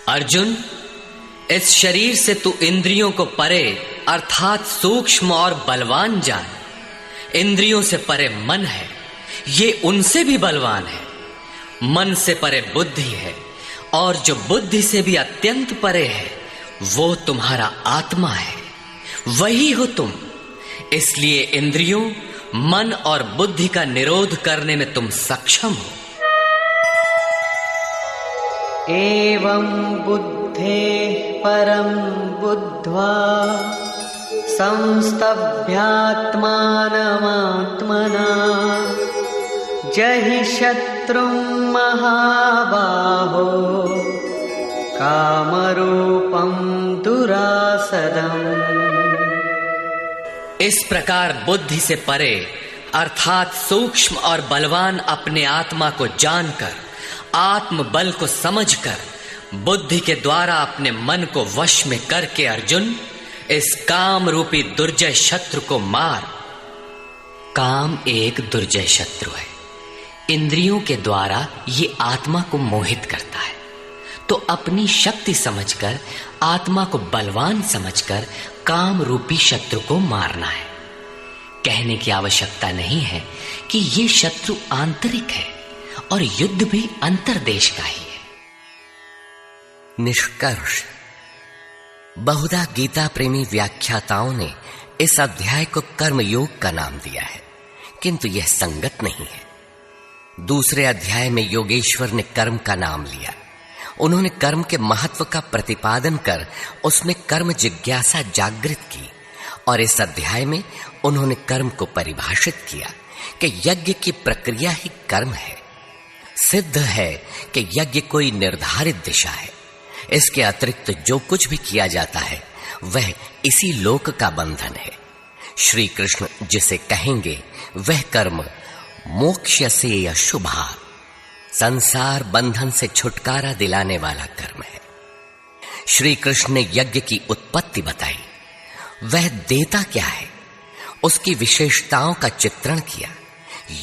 अर्जुन, इस शरीर से तू इंद्रियों को परे अर्थात सूक्ष्म और बलवान जान। इंद्रियों से परे मन है, ये उनसे भी बलवान है। मन से परे बुद्धि है, और जो बुद्धि से भी अत्यंत परे है वो तुम्हारा आत्मा है, वही हो तुम। इसलिए इंद्रियों, मन और बुद्धि का निरोध करने में तुम सक्षम हो। एवं बुद्धेः परं बुद्ध्वा संस्तभ्यात्मानमात्मना जहि शत्रुं महाबाहो कामरूपं दुरासदम्। इस प्रकार बुद्धि से परे अर्थात सूक्ष्म और बलवान अपने आत्मा को जानकर, आत्म बल को समझकर, बुद्धि के द्वारा अपने मन को वश में करके अर्जुन, इस काम रूपी दुर्जय शत्रु को मार। काम एक दुर्जय शत्रु है। इंद्रियों के द्वारा ये आत्मा को मोहित करता है, तो अपनी शक्ति समझकर, आत्मा को बलवान समझकर काम रूपी शत्रु को मारना है। कहने की आवश्यकता नहीं है कि ये शत्रु आंतरिक है और युद्ध भी अंतर्देश का ही है। निष्कर्ष, बहुधा गीता प्रेमी व्याख्याताओं ने इस अध्याय को कर्मयोग का नाम दिया है, किंतु यह संगत नहीं है। दूसरे अध्याय में योगेश्वर ने कर्म का नाम लिया। उन्होंने कर्म के महत्व का प्रतिपादन कर उसमें कर्म जिज्ञासा जागृत की, और इस अध्याय में उन्होंने कर्म को परिभाषित किया कि यज्ञ की प्रक्रिया ही कर्म है। सिद्ध है कि यज्ञ कोई निर्धारित दिशा है। इसके अतिरिक्त जो कुछ भी किया जाता है वह इसी लोक का बंधन है। श्री कृष्ण जिसे कहेंगे वह कर्म मोक्ष से अशुभा, संसार बंधन से छुटकारा दिलाने वाला कर्म है। श्री कृष्ण ने यज्ञ की उत्पत्ति बताई, वह देता क्या है, उसकी विशेषताओं का चित्रण किया,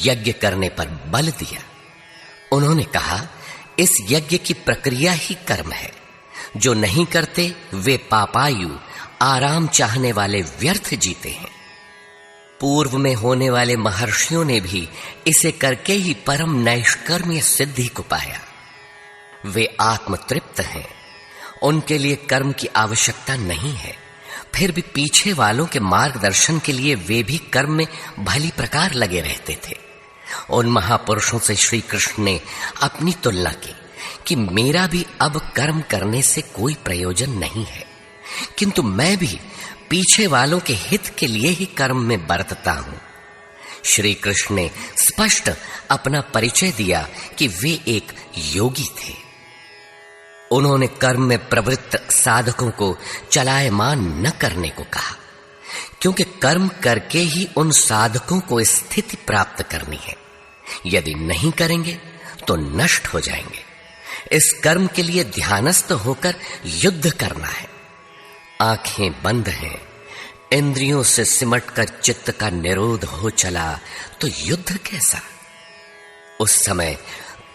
यज्ञ करने पर बल दिया। उन्होंने कहा इस यज्ञ की प्रक्रिया ही कर्म है। जो नहीं करते वे पापायु, आराम चाहने वाले व्यर्थ जीते हैं। पूर्व में होने वाले महर्षियों ने भी इसे करके ही परम नैष्कर्म्य सिद्धि को पाया। वे आत्मतृप्त हैं, उनके लिए कर्म की आवश्यकता नहीं है। फिर भी पीछे वालों के मार्गदर्शन के लिए वे भी कर्म में भली प्रकार लगे रहते थे। उन महापुरुषों से श्री कृष्ण ने अपनी तुलना की कि मेरा भी अब कर्म करने से कोई प्रयोजन नहीं है, किंतु मैं भी पीछे वालों के हित के लिए ही कर्म में बरतता हूं। श्री कृष्ण ने स्पष्ट अपना परिचय दिया कि वे एक योगी थे। उन्होंने कर्म में प्रवृत्त साधकों को चलायमान न करने को कहा, क्योंकि कर्म करके ही उन साधकों को स्थिति प्राप्त करनी है। यदि नहीं करेंगे तो नष्ट हो जाएंगे। इस कर्म के लिए ध्यानस्थ होकर युद्ध करना है। आंखें बंद हैं, इंद्रियों से सिमटकर चित्त का निरोध हो चला तो युद्ध कैसा। उस समय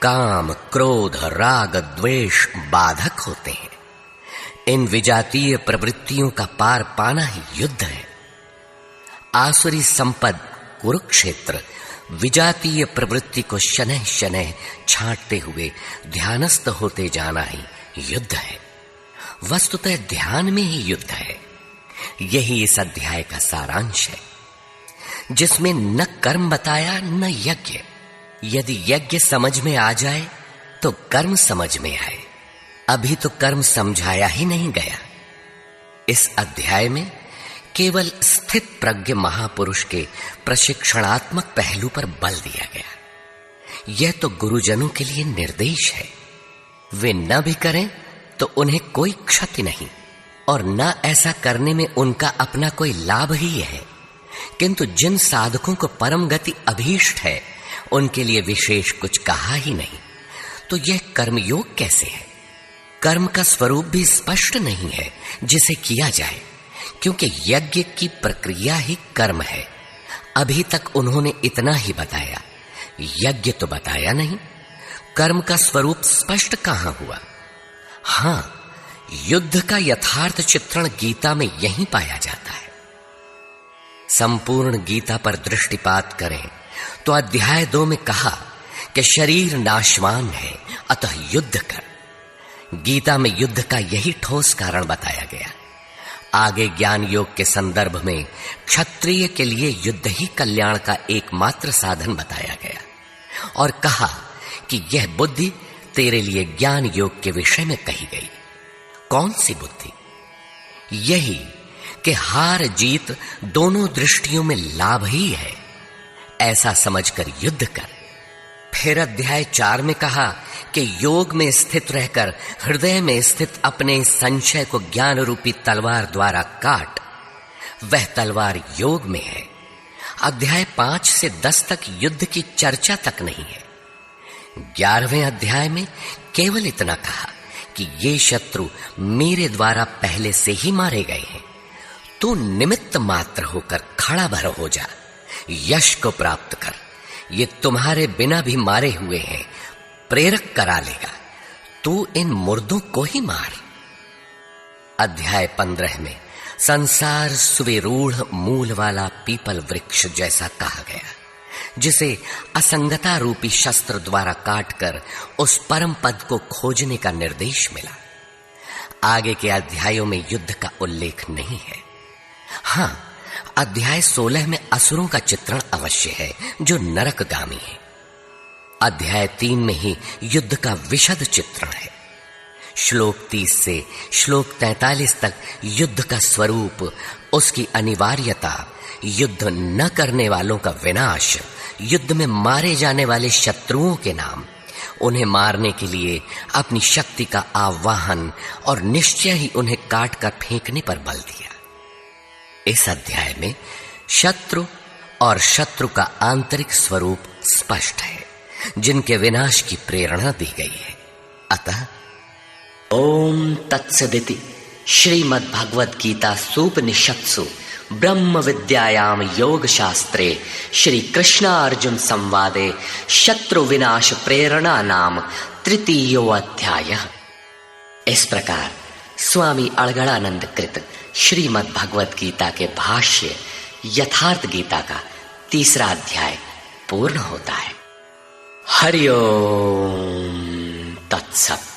काम, क्रोध, राग, द्वेष बाधक होते हैं। इन विजातीय प्रवृत्तियों का पार पाना ही युद्ध है। आसुरी संपद कुरुक्षेत्र विजातीय प्रवृत्ति को शनैः शनैः छांटते हुए ध्यानस्थ होते जाना ही युद्ध है। वस्तुतः ध्यान में ही युद्ध है। यही इस अध्याय का सारांश है, जिसमें न कर्म बताया न यज्ञ। यदि यज्ञ समझ में आ जाए तो कर्म समझ में आए। अभी तो कर्म समझाया ही नहीं गया। इस अध्याय में केवल स्थित प्रज्ञ महापुरुष के प्रशिक्षणात्मक पहलू पर बल दिया गया। यह तो गुरुजनों के लिए निर्देश है। वे न भी करें तो उन्हें कोई क्षति नहीं, और न ऐसा करने में उनका अपना कोई लाभ ही है। किंतु जिन साधकों को परम गति अभीष्ट है, उनके लिए विशेष कुछ कहा ही नहीं। तो यह कर्मयोग कैसे है? कर्म का स्वरूप भी स्पष्ट नहीं है जिसे किया जाए, क्योंकि यज्ञ की प्रक्रिया ही कर्म है। अभी तक उन्होंने इतना ही बताया, यज्ञ तो बताया नहीं। कर्म का स्वरूप स्पष्ट कहां हुआ? हां, युद्ध का यथार्थ चित्रण गीता में यहीं पाया जाता है। संपूर्ण गीता पर दृष्टिपात करें तो अध्याय 2 में कहा कि शरीर नाशवान है, अतः युद्ध कर। गीता में युद्ध का यही ठोस कारण बताया गया। आगे ज्ञान योग के संदर्भ में क्षत्रिय के लिए युद्ध ही कल्याण का एकमात्र साधन बताया गया, और कहा कि यह बुद्धि तेरे लिए ज्ञान योग के विषय में कही गई। कौन सी बुद्धि? यही कि हार जीत दोनों दृष्टियों में लाभ ही है, ऐसा समझकर युद्ध कर। फिर अध्याय 4 में कहा कि योग में स्थित रहकर हृदय में स्थित अपने संशय को ज्ञान रूपी तलवार द्वारा काट। वह तलवार योग में है। अध्याय 5 से 10 तक युद्ध की चर्चा तक नहीं है। 11वें अध्याय में केवल इतना कहा कि ये शत्रु मेरे द्वारा पहले से ही मारे गए हैं। तू निमित्त मात्र होकर खड़ा भर हो जा, यश को प्राप्त कर। ये तुम्हारे बिना भी मारे हुए हैं, प्रेरक करा लेगा। तू इन मुर्दों को ही मार। अध्याय 15 में संसार सुविरूढ़ मूल वाला पीपल वृक्ष जैसा कहा गया, जिसे असंगता रूपी शस्त्र द्वारा काटकर उस परम पद को खोजने का निर्देश मिला। आगे के अध्यायों में युद्ध का उल्लेख नहीं है। हां, अध्याय 16 में असुरों का चित्रण अवश्य है, जो नरकगामी है। अध्याय 3 में ही युद्ध का विशद चित्रण है। श्लोक 30 से श्लोक 43 तक युद्ध का स्वरूप, उसकी अनिवार्यता, युद्ध न करने वालों का विनाश, युद्ध में मारे जाने वाले शत्रुओं के नाम, उन्हें मारने के लिए अपनी शक्ति का आवाहन और निश्चय ही उन्हें काट कर फेंकने पर बल दिया। इस अध्याय में शत्रु और शत्रु का आंतरिक स्वरूप स्पष्ट है, जिनके विनाश की प्रेरणा दी गई है। अतः ओम तत्सदिति श्रीमद् भगवद गीता सूपनिषत्सु ब्रह्म विद्यायाम योग शास्त्रे श्री कृष्णार्जुन संवादे शत्रु विनाश प्रेरणा नाम तृतीयो अध्याय। इस प्रकार स्वामी अड़गड़ानंद कृत श्रीमद् भगवद गीता के भाष्य यथार्थ गीता का 3रा अध्याय पूर्ण होता है। हरि ओम तत्सत।